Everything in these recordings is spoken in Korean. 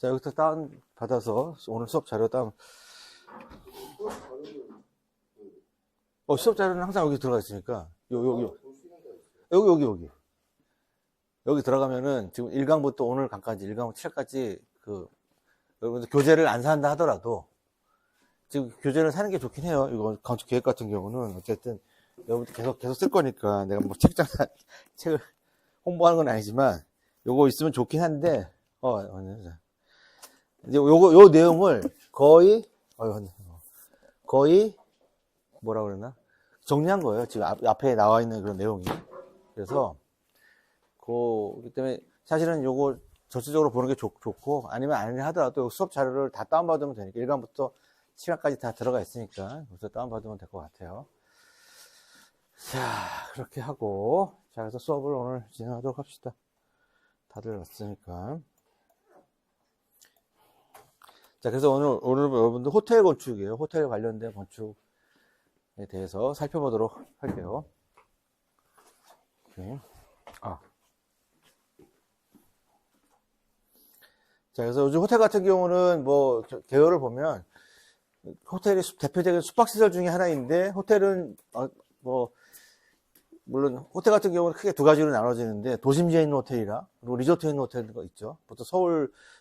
자, 여기서 다운 받아서 오늘 수업 자료 다운. 수업 자료는 항상 여기 들어가 있으니까. 여기. 여기 들어가면은 지금 1강부터 오늘 강까지 1강부터 7까지 여러분들 교재를 안 산다 하더라도 지금 교재를 사는 게 좋긴 해요. 이거 건축 계획 같은 경우는 어쨌든 여러분들 계속 쓸 거니까 내가 뭐 책을 홍보하는 건 아니지만 요거 있으면 좋긴 한데 이제 요 내용을 거의 뭐라 그러나 정리한 거예요. 지금 앞에 나와 있는 그런 내용이. 그래서 그렇기 때문에 사실은 요거 전체적으로 보는 게 좋고 아니면 아니라 하더라도 수업 자료를 다 다운받으면 되니까 1강부터 7강까지 다 들어가 있으니까 그래서 다운받으면 될 것 같아요. 자, 그렇게 하고 자, 그래서 수업을 오늘 진행하도록 합시다. 다들 왔으니까. 자, 그래서 오늘 여러분들 호텔 건축이에요. 호텔 관련된 건축에 대해서 살펴보도록 할게요. 오케이. 자, 그래서 요즘 호텔 같은 경우는 뭐 개요를 보면 호텔이 대표적인 숙박시설 중에 하나인데 호텔은 물론 호텔 같은 경우는 크게 두 가지로 나눠지는데 도심지에 있는 호텔이라 그리고 리조트에 있는 호텔도 있죠. 보통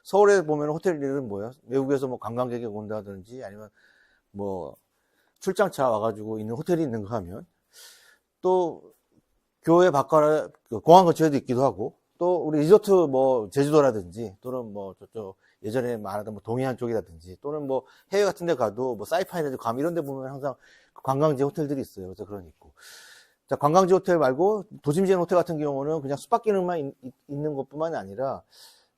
서울에 보면 호텔들은 뭐예요? 외국에서 뭐 관광객이 온다든지 아니면 뭐 출장차 와가지고 있는 호텔이 있는가 하면 또 교외 바깥 공항 근처에도 있기도 하고 또 우리 리조트 뭐 제주도라든지 또는 뭐 저쪽 예전에 말하던 뭐 동해안 쪽이라든지 또는 뭐 해외 같은 데 가도 뭐 사이판이라든지 괌 이런 데 보면 항상 관광지 호텔들이 있어요. 그래서 그런 있고. 자, 관광지 호텔 말고 도심지에 있는 호텔 같은 경우는 그냥 숙박 기능만 있는 것뿐만이 아니라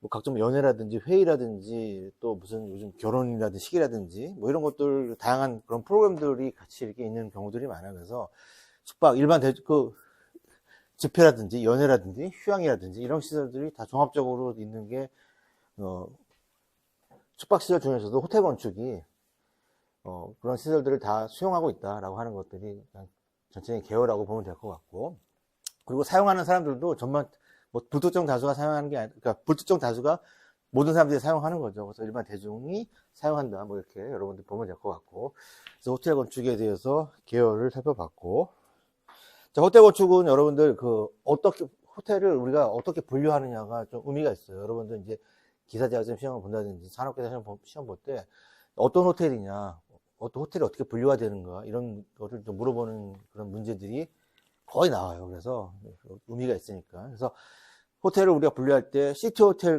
뭐 각종 연애라든지 회의라든지 또 무슨 요즘 결혼이라든지 시기라든지 뭐 이런 것들 다양한 그런 프로그램들이 같이 이렇게 있는 경우들이 많아요. 그래서 숙박 일반 집회라든지 연애라든지 휴양이라든지 이런 시설들이 다 종합적으로 있는 게 숙박시설 중에서도 호텔 건축이 그런 시설들을 다 수용하고 있다라고 하는 것들이 전체적인 개요라고 보면 될 것 같고 그리고 사용하는 사람들도 전반 뭐 불특정 다수가 사용하는 게 아니라 그러니까 불특정 다수가 모든 사람들이 사용하는 거죠. 그래서 일반 대중이 사용한다 뭐 이렇게 여러분들 보면 될 것 같고 그래서 호텔 건축에 대해서 개요를 살펴봤고 자, 호텔 건축은 여러분들 호텔을 우리가 어떻게 분류하느냐가 좀 의미가 있어요. 여러분들 이제 기사자격증 시험을 본다든지 산업계사 시험 볼 때 어떤 호텔이냐, 어떤 호텔이 어떻게 분류가 되는가 이런 거를 좀 물어보는 그런 문제들이 거의 나와요. 그래서 의미가 있으니까. 그래서 호텔을 우리가 분류할 때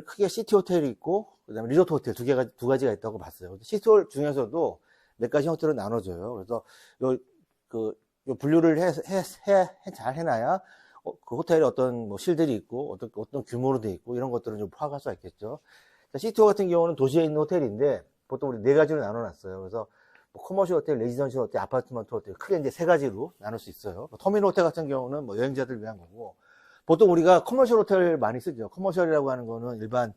크게 시티 호텔이 있고 그다음에 리조트 호텔 두 가지가 있다고 봤어요. 시티 호텔 중에서도 몇 가지 형태로 나눠져요. 그래서 요 분류를 잘 해놔야 그 호텔에 어떤 뭐 실들이 있고 어떤 규모로 돼 있고 이런 것들을 좀 파악할 수가 있겠죠. 시티호 같은 경우는 도시에 있는 호텔인데 보통 우리 네 가지로 나눠놨어요. 그래서 뭐 커머셜 호텔, 레지던셜 호텔, 아파트먼트 호텔 크게 이제 세 가지로 나눌 수 있어요. 터미널 호텔 같은 경우는 뭐 여행자들 위한 거고 보통 우리가 커머셜 호텔 많이 쓰죠. 커머셜이라고 하는 거는 일반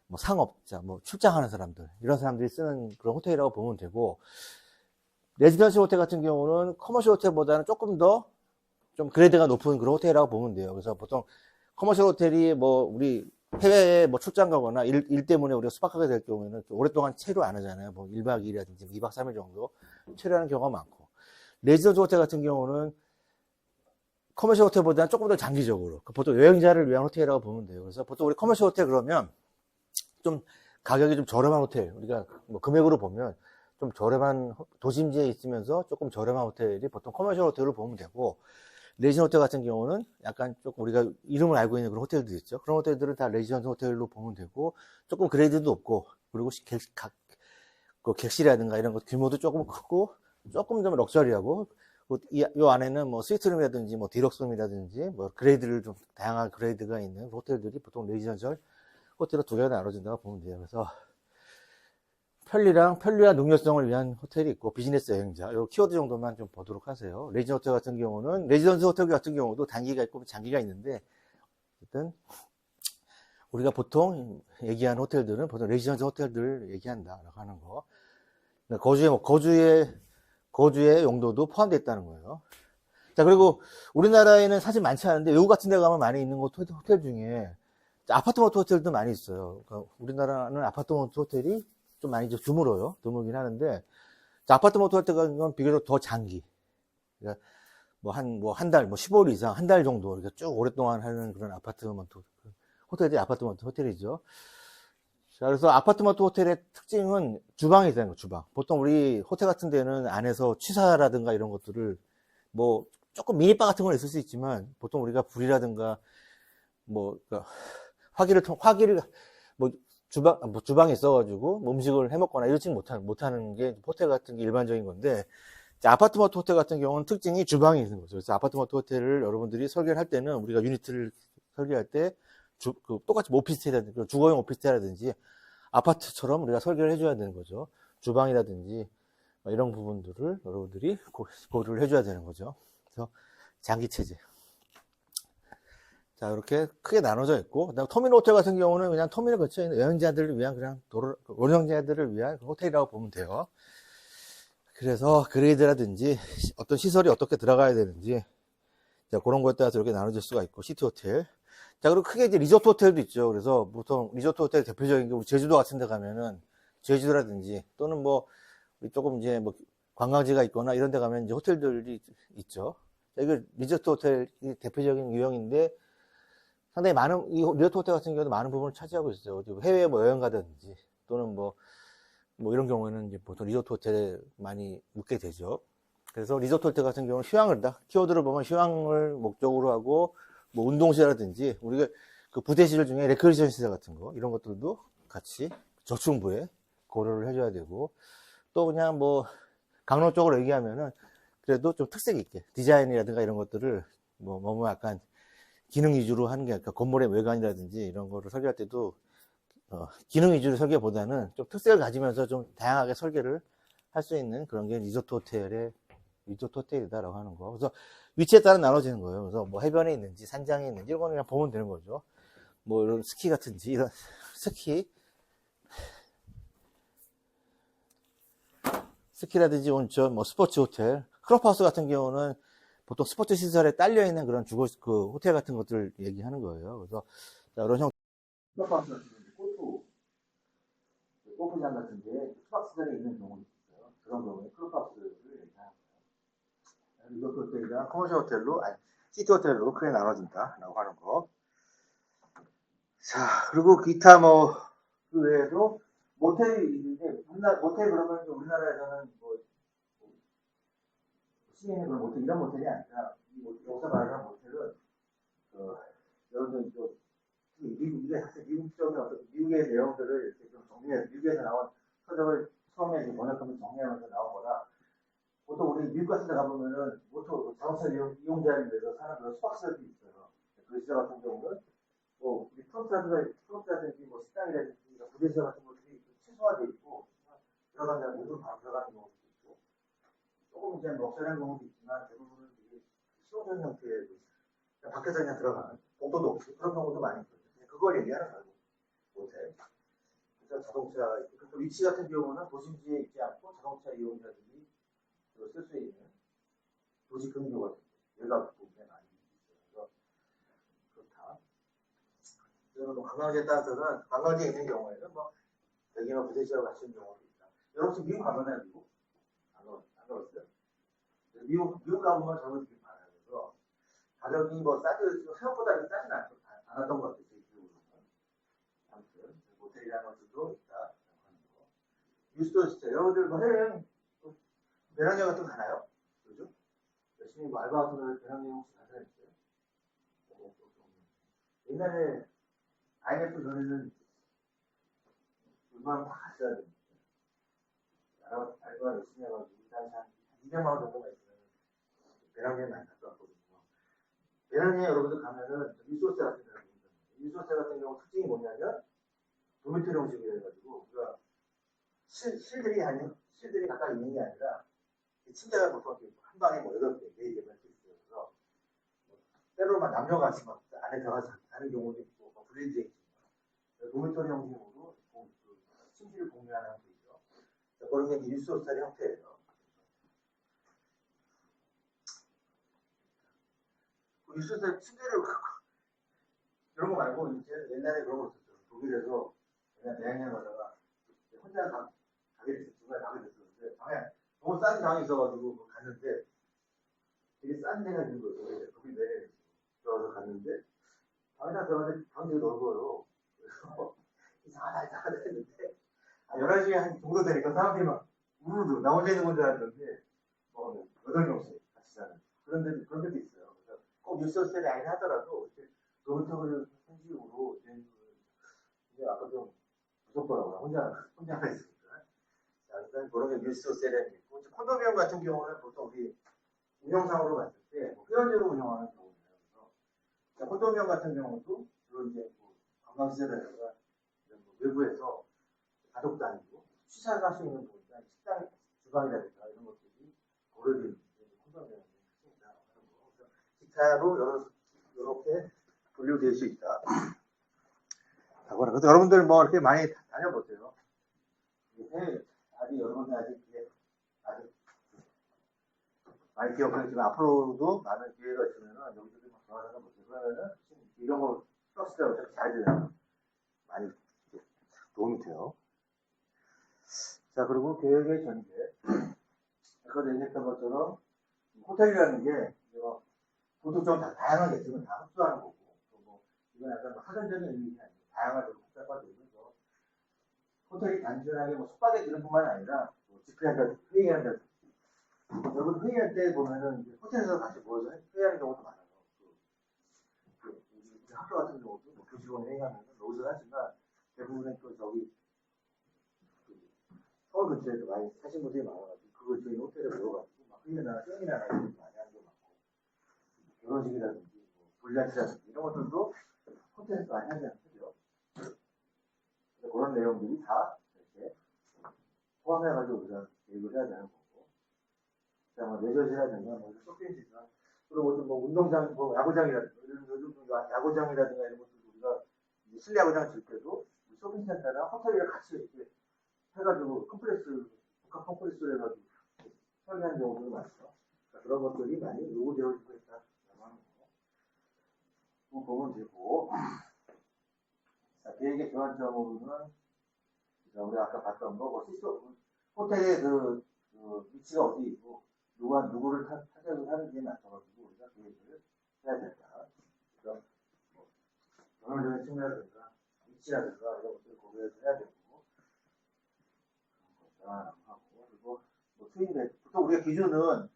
뭐 상업자, 뭐 출장하는 사람들 이런 사람들이 쓰는 그런 호텔이라고 보면 되고 레지던셜 호텔 같은 경우는 커머셜 호텔보다는 조금 더 좀 그레이드가 높은 그런 호텔이라고 보면 돼요. 그래서 보통 커머셜 호텔이 뭐 우리 해외에 뭐 출장 가거나 일 때문에 우리가 숙박하게 될 경우에는 오랫동안 체류 안 하잖아요. 뭐 1박 2일이라든지 2박 3일 정도 체류하는 경우가 많고 레지던셜 호텔 같은 경우는 커머셜 호텔보다는 조금 더 장기적으로 보통 여행자를 위한 호텔이라고 보면 돼요. 그래서 보통 우리 커머셜 호텔 그러면 좀 가격이 좀 저렴한 호텔 우리가 뭐 금액으로 보면 좀 저렴한 도심지에 있으면서 조금 저렴한 호텔이 보통 커머셜 호텔로 보면 되고 레지던셜 호텔 같은 경우는 약간 조금 우리가 이름을 알고 있는 그런 호텔들 있죠. 그런 호텔들은 다 레지던셜 호텔로 보면 되고 조금 그레이드도 높고 그리고 객실이라든가 이런 것 규모도 조금 크고 조금 좀 럭셔리하고 이 안에는 뭐 스위트룸이라든지 뭐 디럭스룸이라든지 뭐 그레이드를 좀 다양한 그레이드가 있는 호텔들이 보통 레지던셜 호텔로 두 개가 나눠진다고 보면 돼요. 그래서 편리와 능력성을 위한 호텔이 있고 비즈니스 여행자 요 키워드 정도만 좀 보도록 하세요. 레지던셜 호텔 같은 경우는 레지던셜 호텔 같은 경우도 단기가 있고 장기가 있는데 어쨌든 우리가 보통 얘기하는 호텔들은 보통 레지던셜 호텔들을 얘기한다라고 하는 거. 거주의 용도도 포함되어 있다는 거예요. 자, 그리고 우리나라에는 사실 많지 않은데 외국 같은 데 가면 많이 있는 호텔 중에 아파트먼트 호텔도 많이 있어요. 그러니까 우리나라는 아파트먼트 호텔이 좀 많이 이제 드물어요. 드물긴 하는데, 아파트먼트 호텔 같은 건 비교적 더 장기. 그러니까 한 달, 15일 이상, 한 달 정도, 이렇게 쭉 오랫동안 하는 그런 아파트먼트 호텔이 아파트먼트 호텔이죠. 자, 그래서 아파트먼트 호텔의 특징은 주방이 있다는 거예요, 주방. 보통 우리 호텔 같은 데는 안에서 취사라든가 이런 것들을 뭐 조금 미니바 같은 건 있을 수 있지만 보통 우리가 불이라든가 그러니까 화기를 주방에 있어가지고 뭐 음식을 해 먹거나 이러지 못하는 게 호텔 같은 게 일반적인 건데, 아파트먼트 호텔 같은 경우는 특징이 주방이 있는 거죠. 그래서 아파트먼트 호텔을 여러분들이 설계를 할 때는 우리가 유니트를 설계할 때 똑같이 오피스텔이라든지 주거용 오피스텔이라든지 아파트처럼 우리가 설계를 해줘야 되는 거죠. 주방이라든지 이런 부분들을 여러분들이 고려를 해줘야 되는 거죠. 그래서 장기 체제. 자, 이렇게 크게 나눠져 있고, 그다음 터미널 호텔 같은 경우는 그냥 터미널 근처에 있는 여행자들을 위한 운영자들을 위한 호텔이라고 보면 돼요. 그래서 그레이드라든지 어떤 시설이 어떻게 들어가야 되는지, 자, 그런 거에 따라서 이렇게 나눠질 수가 있고, 시티 호텔. 자, 그리고 크게 이제 리조트 호텔도 있죠. 그래서 보통 리조트 호텔 대표적인 게 우리 제주도 같은 데 가면은 제주도라든지 또는 조금 이제 관광지가 있거나 이런 데 가면 이제 호텔들이 있죠. 자, 이거 리조트 호텔이 대표적인 유형인데 상당히 이 리조트 호텔 같은 경우도 많은 부분을 차지하고 있어요. 해외에 여행 가든지 또는 이런 경우에는 이제 보통 리조트 호텔에 많이 묵게 되죠. 그래서 리조트 호텔 같은 경우는 키워드를 보면 휴양을 목적으로 하고, 운동시라든지, 우리가 그 부대시설 중에 레크리에이션 시설 같은 거, 이런 것들도 같이 저층부에 고려를 해줘야 되고, 또 그냥 강로 쪽으로 얘기하면은, 그래도 좀 특색 있게, 디자인이라든가 이런 것들을, 너무 약간 기능 위주로 하는 게, 그러니까 건물의 외관이라든지 이런 거를 설계할 때도, 기능 위주로 설계보다는 좀 특색을 가지면서 좀 다양하게 설계를 할 수 있는 그런 게 리조트 호텔이다라고 하는 거. 그래서 위치에 따라 나눠지는 거예요. 그래서 해변에 있는지 산장에 있는지 이런 거는 그냥 보면 되는 거죠. 이런 스키 같은지 이런 스키라든지 온천, 스포츠 호텔, 클럽하우스 같은 경우는 보통 스포츠 시설에 딸려 있는 그런 호텔 같은 것들 얘기하는 거예요. 그래서 이런 형 클럽하우스 같은 경우 골프장 같은 데 숙박 시설에 있는 경우가 있어요. 그런 경우에 클럽하우스를 얘기하는 거예요. 리조트 호텔이나 커머셜 호텔로, 시티 호텔로 크게 나눠진다라고 하는 거. 자, 그리고 기타 그 외에도 모텔이 있는데, 모텔 그러면 우리나라에서는 시내에 그런 모텔, 이런 모텔이 아니라, 여기서 말하는 모텔은, 여러분들 미국의 내용들을 이렇게 좀 정리해서, 미국에서 나온 서적을 처음에 번역하면서 정리하면서 나온 거라, 보통 우리 미국 같은 데 가보면은 보통 자동차 이용자를 위해서 사는 그런 숙박시설이 있어요. 그 시설 같은 경우는 우리 프론트라든지 식당이라든지 부대시설 같은 것들이 최소화되어 있고 들어가면 모두 바로 들어가는 경우도 있고 조금 이제 럭셔리한 경우도 있지만 대부분은 되게 실용적인 형태의 밖에서 그냥 들어가는 복도도 없이 그런 경우도 많이 있거든요. 그걸 얘기하는 거예요. 모텔. 그래서 자동차 그 위치 같은 경우는 도심지에 있지 않고 자동차 이용자들이 쓸 수 있는 도시 근교 같은 외곽 부분에 많이 있어요. 그래서 그렇다. 그리고 관광지에 따라서는 관광지에 있는 경우에는 여기만 부대시설 같이 있는 경우도 있다. 여러분 지금 미국 가보나요? 미국? 안 가봤어요? 미국 가보면 저는 되게 많아요. 그래서 가격이 생각보다 싸진 않았던 것 같아요. 아무튼 모텔이라는 것들도 있다. 뉴스도 있어요. 여러분들 해외여행 배낭여행 같은 거 가나요? 그죠? 열심히 알바 같은 거 배낭여행 혹시 가셔야겠어요? 옛날에 IMF 전에는 웬만하면 다 갔어야 됩니다. 알바 열심히 해가지고 한 200만 원 정도가 있으면 배낭여행 많이 갔다 왔거든요. 배낭여행 여러분들 가면은 리소스 같은 데는 리소스 같은 경우 특징이 뭐냐면 도미토리 형식이라 해가지고 우리가 실들이 가까이 있는 게 아니라 침대가 보통 한 방에 8개, 4개 몇 개 있어요. 그래서 때로는 남녀가 같이 안에 들어가서 자는 경우도 있고 분리되어 있지만 도미토리 형식으로 침실을 공유하는 형태이죠. 그런 게 뉴스호스텔의 형태예요. 뉴스호스텔 침대를 그런 거 말고 이제 옛날에 그런 거 있었죠. 독일에서 그냥 대학년 가다가 혼자 가게 됐어. 중간에 가게 됐었는데 방에 너무 싼 방이 있어가지고 갔는데 되게 싼 데가 있는 거예요. 독일 내에 들어가서 갔는데 방에 딱 들어갔는데 방이 되게 넓어요. 그래서 이상하다 했는데 11시에 한 정도 되니까 사람들이 막 우르르 나 혼자 있는 건 줄 알았는데 8명씩 같이 자는 그런 데도 있어요. 그래서 꼭 뉴스호스텔이 아니긴 하더라도 도미토리를 형식으로 이제 아까 좀 무섭더라고요. 혼자 있으니까. 자, 일단 그런 게 뉴스호스텔이 있고 콘도미움 같은 경우는 보통 우리 운영상으로 봤을 때 회원제로 운영하는 경우예요. 그래서 콘도미움 같은 경우도 주로 이제 관광시설이라든가 외부에서 가족 단위로 취사를 할 수 있는 부분이나 식당 주방이라든가 이런 것들이 고려되는 콘도미움이 있습니다. 그래서 기타로 이렇게 분류될 수 있다. 그래서 여러분들 뭐 이렇게 많이 다녀보세요. 아직 여러분들 아직 많이 기억하지만 앞으로도 많은 기회가 있으면은 여기저기 막 돌아다녀 보세요. 그러면은 이런 거 플러스 때 어차피 잘 되면 많이 도움이 돼요. 자, 그리고 계획의 전개. 아까 얘기했던 것처럼 호텔이라는 게 보통적으로 다 다양한 계층을 다 흡수하는 거고, 이건 약간 사전적인 의미가 아니고 다양하고 복잡화되면서 호텔이 단순하게 숙박에 드는 뿐만 아니라 집회한다, 회의한다. 여러분 회의할 때 보면은 호텔에서 같이 모여서 회의하는 경우도 많아요. 우리 학교 같은 경우도 교직원 회의하면 여기서 하지만 대부분은 또 저기 서울 근처에도 많이 사신 분들이 많아가지고 그 근처에 호텔에 모여가지고 막 회의나 세미나 이런 거 많이 하는 게 많고 결혼식이라든지 불잔치라든지 이런 것들도 호텔에서 많이 하지 않죠. 그런 내용들이 다 이렇게 포함해가지고 우리가 계획을 해야 되는 거고, 그다음에 레저시라든가 쇼핑시설, 그리고 운동장, 야구장이라든가 요즘 야구장이라든가 이런 것들 우리가 실내 야구장 질 때도 쇼핑센터랑 호텔이랑 같이 이렇게 해가지고 복합 컴플렉스를 해가지고 설계하는 경우도 많죠. 그런 것들이 많이 요구되어지고 있다라고 하는 거 보면 되고, 자, 계획의 교환점으로는 우리 아까 봤던 거, 호텔의 위치가 어디 있고 누가 누구를 타격을 하는지에 맞춰가지고 우리가 계획을 해야 된다. 그래서 경영적인 측면이라든가 위치라든가 이런 것들을 고려해서 해야 되고, 그리고 보통 우리가 기준은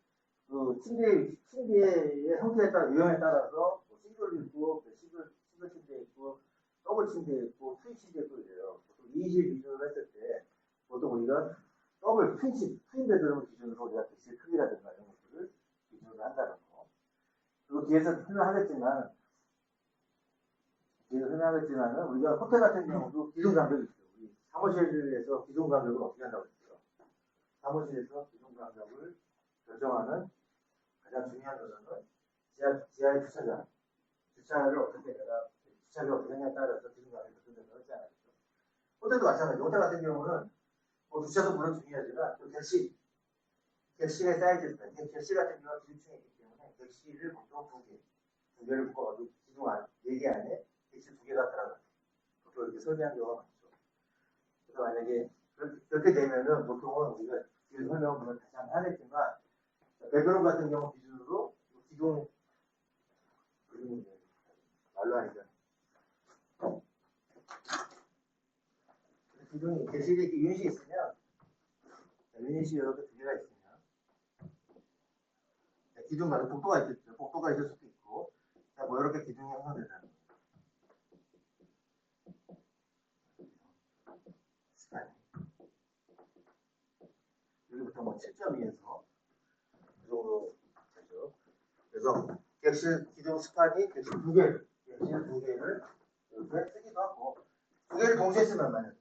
침대의 형태에 따라 유형에 따라서 싱글도 있고 싱글 침대 있고 더블 침대 있고 트윈 침대 있고 이래요. 보통 2실 기준으로 했을 때 보통 우리가 더블 트윈 베드룸을 기준으로 우리가 객실 크기라든가 이런 것들을 기준으로 한다는 거. 그리고 뒤에서 설명하겠지만 우리가 호텔 같은 경우도 기준 간격이 있어요. 우리 사무실에서 기준 간격을 어떻게 한다고 했어요? 사무실에서 기준 간격을 결정하는 가장 중요한 것은 지하의 주차를 어떻게 하냐에 따라서 기준 간격이 결정된다고 했지 않았죠. 호텔도 마찬가지죠. 호텔 같은 경우는 주차도 물론 중요하지만 또 객실의 사이즈, 객실 같은 경우는 기준층이 있기 때문에 객실을 보통 두 개를 묶어가지고 기둥 4개 안에 객실 2개가 들어가요. 보통 이렇게 설계한 경우가 많죠. 그래서 만약에 그렇게 되면은 보통은 우리가 뒤에 설명을 보면 다시 한번 하겠지만 베드룸 같은 경우 기준으로 기둥 말로 하니까 기둥이 객실이 이렇게 유닛이 있으면 유닛이 이렇게 2개가 있으면 기둥 말고 복도가 있겠죠. 복도가 있을 수도 있고 이렇게 기둥이 형성되잖아요. 여기부터 7.2에서 그 정도 되죠. 그래서 객실 기둥 스판이 객실 2개를 이렇게 쓰기도 하고 2개를 동시에 쓰면 만약에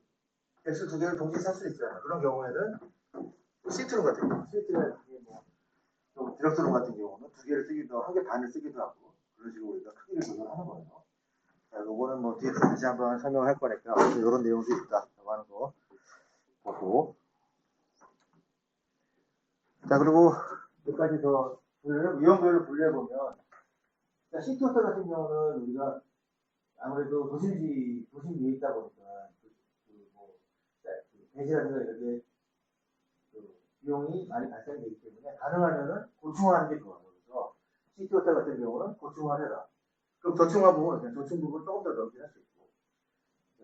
객실 2개를 동시에 쓸 수 있잖아요. 그런 경우에는 시트룸 같은 경우 시트룸 좀 디럭트룸 같은 경우는 2개를 쓰기도 하고 1개 반을 쓰기도 하고 그런 식으로 우리가 크기를 조절하는 거예요. 자, 요거는 뒤에서 다시 한번 설명할 거니까 이런 내용도 있다라고 하는 거 보고, 자, 그리고 몇 가지 더 유형별로 분류해보면 시트 호텔 같은 경우는 우리가 아무래도 도심 위에 있다 보니까, 대지라든가 이런 게, 비용이 많이 발생되기 때문에, 가능하면은 고층화하는 게 좋아요. 그래서, 시티호텔 같은 경우는 고층화를 해라. 그럼 저층화 부분, 저층 부분 조금 더 넓게 할 수 있고,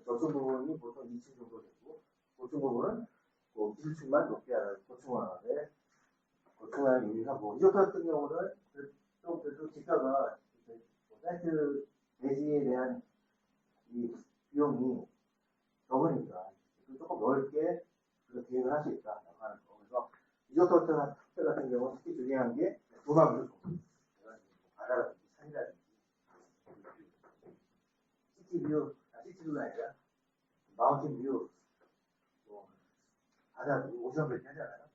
저층 부분이 보통 2층 정도 되고, 고층 부분은 1층만 높게 하는 고층화에 유의하고, 리조트 같은 경우는 좀 그래도 지가가 사이트 대지에 대한 이 비용이 적으니까 조금 넓게 계획을 할 수 있다라고 하는 거. 그래서 리조트 호텔 같은 경우는 특히 중요한 게 도망을 좀 바다라든지 산이라든지 시티뷰가 아니라 마운틴 뷰, 바다 오션뷰 하잖아요.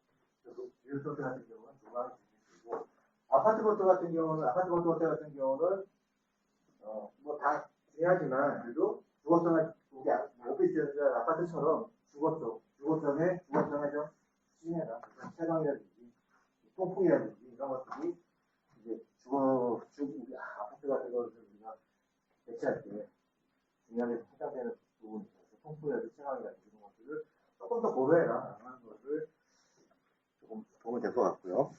그래서 리조트 호텔 같은 경우는 도망을 주고 아파트 호텔 같은 경우는 다 중요하지만 그래도 주거성을 오피스나 아파트처럼 주거성에 좀 시내나 채광이라든지 통풍이라든지 이런 것들이 이제 우리 아파트 같은 것을 우리가 배치할 때 중요하게 해당되는 부분이 있어서 통풍이라든지 채광이라든지 이런 것들을 조금 더 고려해라 하는 것을 조금 보면 될 것 같고요.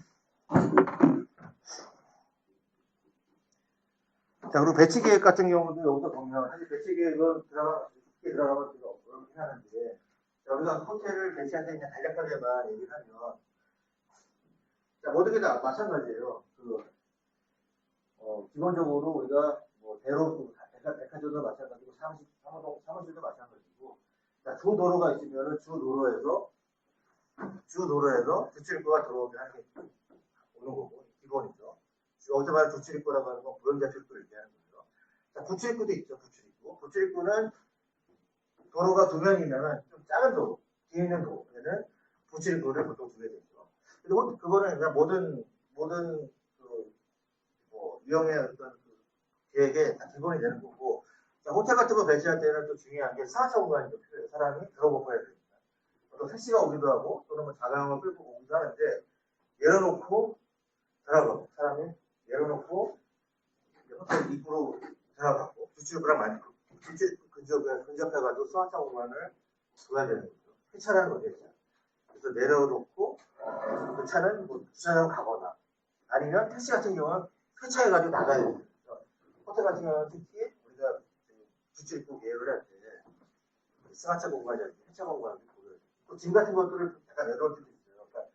자, 그리고 배치 계획 같은 경우도 여기서 보면, 사실 배치 계획은 쉽게 들어가면 되게 어렵긴 하는데, 여기서 호텔을 배치할 때 그냥 간략하게만 얘기를 하면, 자, 모든 게 다 마찬가지예요. 기본적으로 우리가 백화점도 마찬가지고, 사무실도 마찬가지고, 자, 주 도로가 있으면은 주 도로에서 주출입구가 들어오게 하는 게 오는 거고, 기본이죠. 여기서 말하는 주출입구라고 하는 건 보행자 출구를 얘기하는 거예요. 자, 부출입구도 있죠, 부출입구. 부출입구는 도로가 두 면이면 좀 작은 도로, 뒤에 있는 도로에는 부출입구를 보통 두게 되죠. 그리고 그거는 그냥 모든 유형의 어떤 계획에 다 기본이 되는 거고, 자, 호텔 같은 거 배치할 때는 또 중요한 게 상하차 공간이 또 필요해요. 사람이 들어오고 해야 되니까. 또 택시가 오기도 하고, 또는 자가용을 끌고 오기도 하는데, 열어놓고 들어가고, 사람이 열어놓고 호텔 입구로 들어가고 주출구랑 많이 근접해가지고 수화차 공간을 둬야 되는 거죠. 폐차라는 거죠. 그래서 내려놓고 그 차는 주차장 가거나 아니면 택시 같은 경우는 폐차해가지고 나가야 돼요. 호텔 같은 경우는 특히 우리가 주출입구 계획을 할 때 승하차 공간이라든지 폐차 공간을 고려해야 돼요. 또 짐 같은 것들을 약간 내려올 때도 있어요. 그러니까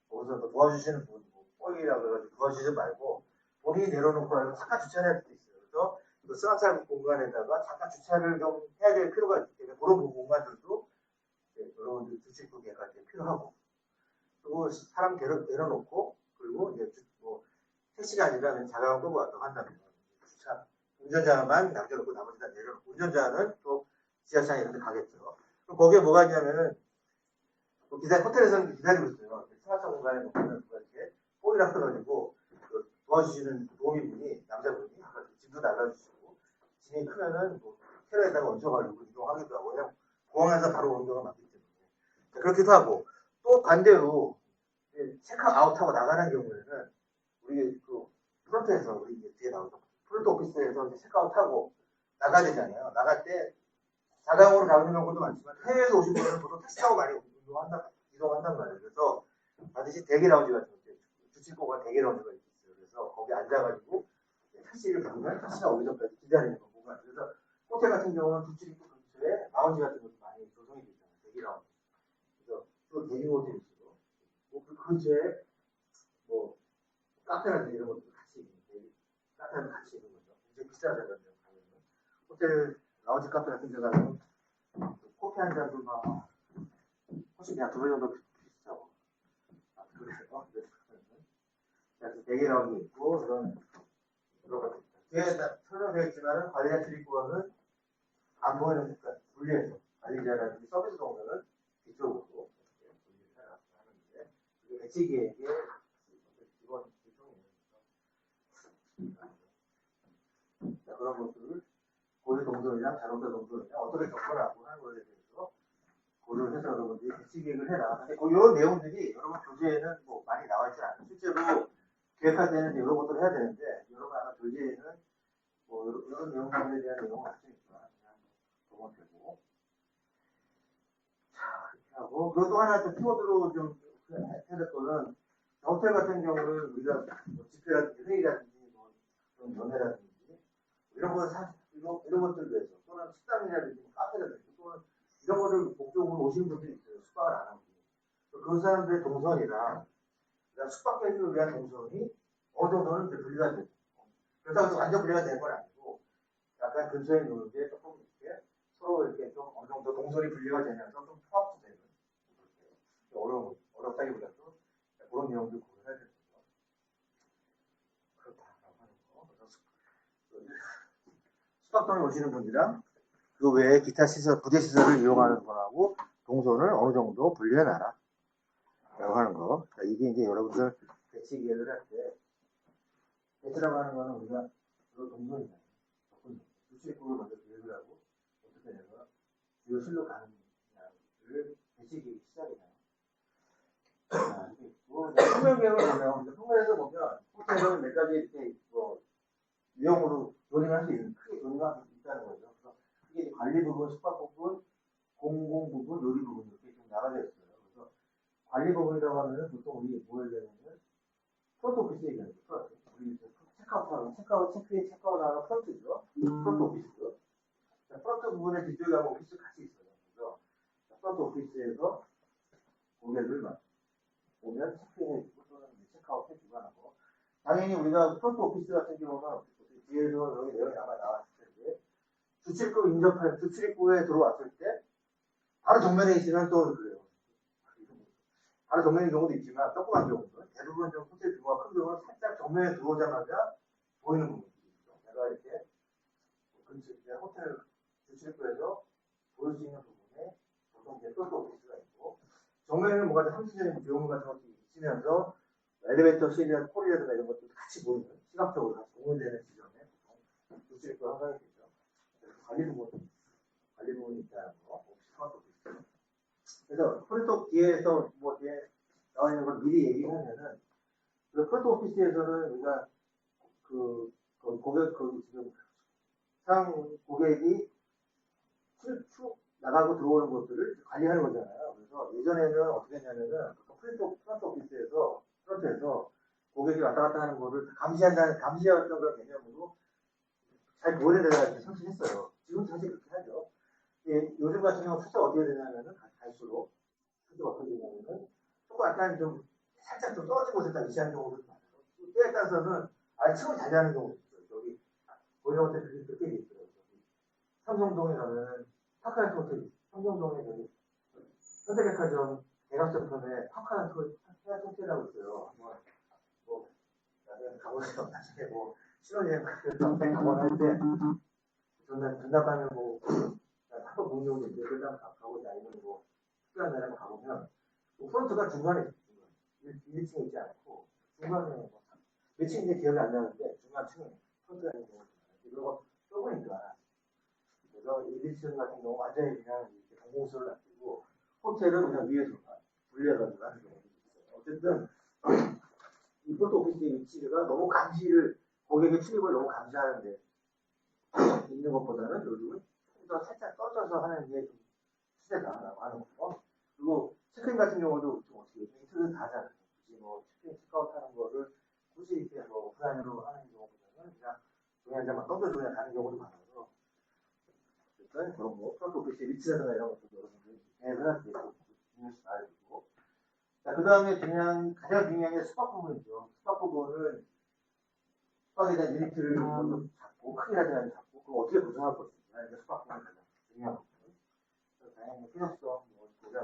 거기서 도와주시는 분, 뽀이라고 해가지고 도와주지 말고 본인이 내려놓고 잠깐 주차를 할 수도 있어요. 그래서 그 승하차 공간에다가 잠깐 주차를 좀 해야 될 필요가 있기 때문에 그런 공간들도 여러분들 주식구 계획할 때 필요하고, 그리고 사람 내려놓고, 그리고 이제 택시가 아니라 자가용 끌고 왔다고 한다면 주차 운전자만 남겨놓고 나머지 다 내려놓고, 운전자는 또 지하철 이런 데 가겠죠. 그럼 거기에 뭐가 있냐면은 호텔에서는 기다리고 있어요. 승하차 공간에 놓고는 이렇게 뽀이랑 끊어지고 도와주시는 도우미분이, 남자분이 짐도 날라주시고, 짐이 크면은 캐러에다가 얹혀가지고 이동하기도 하고, 그냥 공항에서 바로 오는 경우가 많기 때문에. 그렇기도 하고, 또 반대로, 체크아웃하고 나가는 경우에는, 우리 프론트에서, 우리 이제 뒤에 나오죠. 프론트 오피스에서 이제 체크아웃하고 나가야 되잖아요. 나갈 때, 자가용으로 가는 경우도 많지만, 해외에서 오신 분들은 보통 택시 타고 많이 이동한단 말이에요. 그래서 반드시 대기 라운지 같은 거, 주식구가 대기 라운지가 있어요. 그래서 거기 앉아가지고 택시를 부르면 택시가 오기 전까지 기다리는 공간. 그래서 호텔 같은 경우는 주식구 근처에 라운지 같은 것도 많이 조성이 되어 있잖아요. 대기 라운지. 그래서 또 대기 호텔이 있고, 그 근처에 카페라든지 이런 것도 같이 있는, 카페는 같이 있는 거죠. 굉장히 비싸잖아요. 가면은 호텔 라운지 카페 같은 데 가면 커피 한 잔도 막 훨씬 그냥 2배 정도 비싸고. 그래요. 그래서 대기 라운지 있고, 그런 것들. 뒤에 설명되어 있지만 관리자 출입구는 안 보이는 습관, 분리해서 관리자라든지 서비스 동료는 이쪽으로 분리를 하는데, 그게 배치 계획의 기본 기준이에요. 그런 것들을 고유 동선이랑 자동차 동선이랑 어떻게 접근하고 하는 거에 대해서 고려를 해서 여러분들이 배치 계획을 해라. 근데 이런 내용들이 여러분 교재에는 많이 나와 있지 않아요. 실제로 계획할 때는 이런 것들을 해야 되는데, 여러분 아마 교재에는 이런 내용들에 대한 내용은 없으니까 그리고 또 하나 좀 키워드로 좀 해야 될 거는, 호텔 같은 경우는 우리가 뭐 집회라든지 회의라든지 뭐 그런 연회라든지 이런 거 이런 것들 위해서 또는 식당이라든지 뭐 카페라든지 또는 이런 거를 목적으로 오시는 분들이 있어요. 숙박을 안 하고. 그 사람들의 동선이나 숙박객을 위한 동선이 어느 정도는 이제 분리가 되고, 그렇다고 해서 완전 분리가 되는 건 아니고 약간 근처에 있는 게 조금 이렇게 서로 이렇게 좀 어느 정도 동선이 분리가 되면서 좀 통합도 되는, 어렵다기보다도 그런 내용들 고려해야 되는 거죠. 그렇다라고 하는 거. 그래서 숙박동에 오시는 분이랑 그 외에 기타 시설, 부대 시설을 이용하는 분하고 동선을 어느 정도 분리해 놔라. 라고 하는 거. 이게 이제 여러분들 배치 계획을 할 때, 배치라고 하는 거는 우리가 주로 동선이잖아요. 주출입국을 먼저 계획을 하고, 어떻게 내가 주요 실로 가는 를 배치 계획이 시작이잖아요. 이게 있고, 평면 계획을 보면, 평면에서 보면, 호텔은 몇 가지 이렇게, 유형으로 조립할 수 있는, 크게 조립할 수 있다는 거죠. 그래서 이게 관리 부분, 숙박 부분, 공공 부분, 요리 부분, 이렇게 좀 나눠져 있어요. 그래서 관리 부분이라고 하면은 보통 우리 뭘 얘기하냐면, 프론트 오피스 얘기하는 거죠. 우리 체크아웃, 체크인, 체크아웃 하는 프론트죠. 프론트 오피스. 프론트 부분에 뒤쪽하고 오피스 같이 있어요. 그래서 프론트 오피스에서 고객을 오면 체크인해주고 또는 체크아웃 해주고 하는 거. 당연히 우리가 프론트 오피스 같은 경우는 뒤에서 여기 내용이 아마 나왔을 텐데, 주출입구에 들어왔을 때 바로 정면에 있으면 또 그래요. 바로 정면인 경우도 있지만 조그만 경우는 대부분 좀 호텔 규모가 큰 경우는 살짝 정면에 들어오자마자 보이는 부분이 있죠. 내가 이렇게 근처에 호텔 주출입구에서 보일 수 있는 부분에 보통 이제 프론트 오피스가 있고, 정면에는 뭔가 상시적인 조형 같은 것도 있으면서 엘리베이터 시리얼 콜이라든가 이런 것도 같이 보이는, 시각적으로 같이 공유되는 지점에 보통 주출입구가 항상 되죠. 관리 부분이 있다는 거, 프론트 오피스. 그래서 프론트 뒤에서 뭐 뒤에 나와 있는 걸 미리 얘기하면은, 그 프론트 오피스에서는 우리가 지금 고객이 출입 나가고 들어오는 것들을 관리하는 거잖아요. 그래서 예전에는 어떻게 했냐면은 프론트 오피스에서 프론트에서 고객이 왔다 갔다 하는 거를 감시했던 그런 개념으로 잘 보이는 데다가 이렇게 설치했어요. 지금 사실 그렇게 하죠. 예, 요즘 같은 경우 숫자 어떻게 되냐면은 갈수록 숫자가 어떻게 되냐면은 조금 약간 좀 살짝 좀 떨어진 곳에다 위치하는 경우도 많아요. 때에 따라서는 아예 층을 자제하는 경우도 있어요. 저기 고려 호텔 그렇게 돼 있어요. 삼성동에 가면은 파크라이트 호텔, 삼성동에 저기 현대백화점 대각선편에 파크라이트 호텔이라고 있어요. 나중에 가보세요. 나중에 뭐 신혼여행 가거나 할 때 전담하면 뭐 하도 공룡도 이제 그냥 가보자 아니면 뭐 특별한 날에 가보면 프론트가 중간에 있어요. 1층에 있지 않고 중간에 몇 층인지 기억이 안 나는데 중간 층에 프론트가 있는 경우가 많아요. 그리고 좁으니까 그래서 1, 2층 같은 경우 완전히 그냥 이렇게 공공수를 놔두고 호텔은 그냥 위에서만 분리해가지고 하는 경우도 있어요. 어쨌든 이 프론트 오피스의 위치가 너무 고객의 출입을 너무 감시하는데 있는 것보다는 요즘은 조금 더 살짝 떨어져서 하는 게 좀 추세다라고 하는 거고. 그리고 체크인 같은 경우도 좀 어떻게 인터넷 다 하잖아요. 굳이 뭐 체크인 체크아웃 하는 거를 굳이 이렇게 뭐 오프라인으로 하는 경우보다는 그냥 종이 한 장만 떠들고 그냥 가는 경우도 많아서 그런 거 프론트 오피스의 위치라든가 이런 것도 여러분들이 계획을 할 때 중요시 봐야 되고. 자, 그 다음에 가장 중요한 게 숙박 부분이죠. 숙박 부분을 숙박에 대한 유니트를 먼저 잡고 크기라든가 잡고 그거 어떻게 구성할 것인가 이게 숙박 부분이 가장 중요한 부분. 다양한 필요성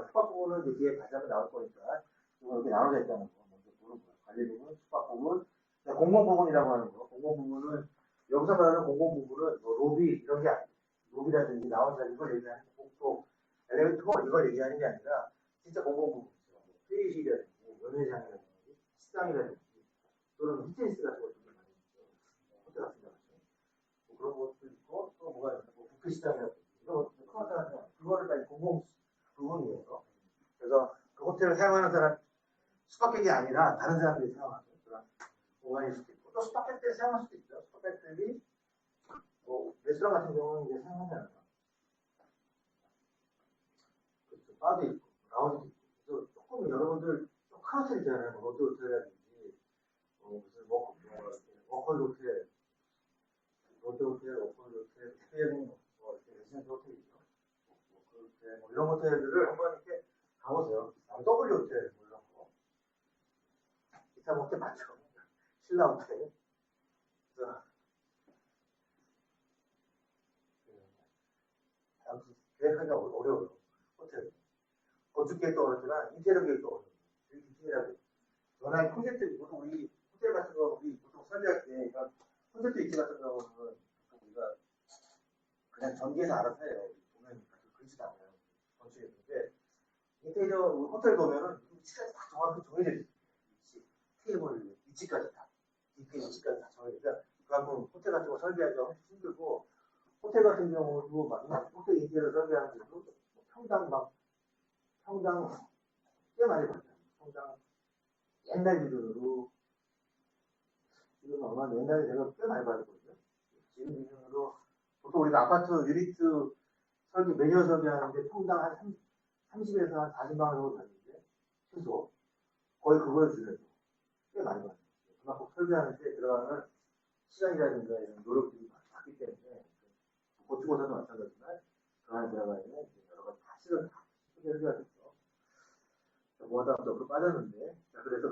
숙박 부분은 이제 뒤에 다시 한번 나올 거니까 이거 이렇게 나눠져 있다는 거 먼저 보는 거예요. 관리 부분, 숙박 부분, 공공 부분이라고 하는 거. 공공 부분은 여기서 말하는 공공 부분은 뭐 로비 이런 게 아니에요. 로비라든지 나온 자리 이걸 얘기하는 거, 복도, 엘리베이터 이걸 얘기하는 게 아니라 진짜 공공 부분이죠. 회의실이라든지 연회장이라든지 식당이라든지 또는 피트니스 같은 것도 많이 있죠. 호텔 같은 데 뭐 그런 것도 있고 또 뭐가 있나 뭐 뷔페 식당이라든지 이런 것도 크로스하는 그거를 다 공공 부분이에요. 그래서 그 호텔을 사용하는 사람 숙박객이 아니라 다른 사람들이 사용하는 그런 공간일 수도 있고 또 숙박객들이 사용할 수도 있죠. 숙박객들이 뭐 레스토랑 같은 경우는 이제 사용하지 않아요. 그렇죠. 바도 있고 나오는 게 조금 여러분들 좀 큰 호텔 있잖아요. 뭐 롯데 호텔이라든지 무슨 워커 호텔, 롯데 호텔, 워커 호텔, 스페인 뭐 이렇게 레지던스 호텔이죠. 뭐 이런 호텔들을 한번 이렇게 가보세요. W 호텔 물론 비싼 호텔 많죠. 신라 호텔. 그래서 계획하기가 어려워요. 호텔. 건축 계획도 어렵지만 인테리어 계획도 어려워요. 되게 디테일하게. 워낙 콘센트 보통 우리 호텔 같은 거 우리 보통 설계할 때 이런 콘센트 위치 같은 경우는 보통 우리가 그냥 전기에서 알아서 해요. 보면 그렇지도 않아요. 건축했는데 인테리어 호텔 보면은 위치까지 다 정확히 정해져 있어요. 위치, 테이블 위치까지 다 디테일 위치까지 다 정해져 있어요. 그만큼 호텔 같은 거 설계하기가 훨씬 힘들고 호텔 같은 경우도 막 호텔 인테리어 설계하는데도 평당 꽤 많이 받아요. 평당 옛날 기준으로 지금 아마 옛날에 제가 꽤 많이 받았거든요. 지금 기준으로 보통 우리가 아파트 유니트 설계 매년 설계하는데 평당 한 30에서 한 40만 원 정도 받는데 최소 거의 그거에 준해서 꽤 많이 받아요. 그만큼 설계하는데 들어가는 시간이라든가 이런 노력들이 많기 때문에 건축공사도 마찬가지지만 그 안에 들어가 있는 여러 가지 사실은 다 설계가 됐죠. 뭐하다가 또 빠졌는데 자, 그래서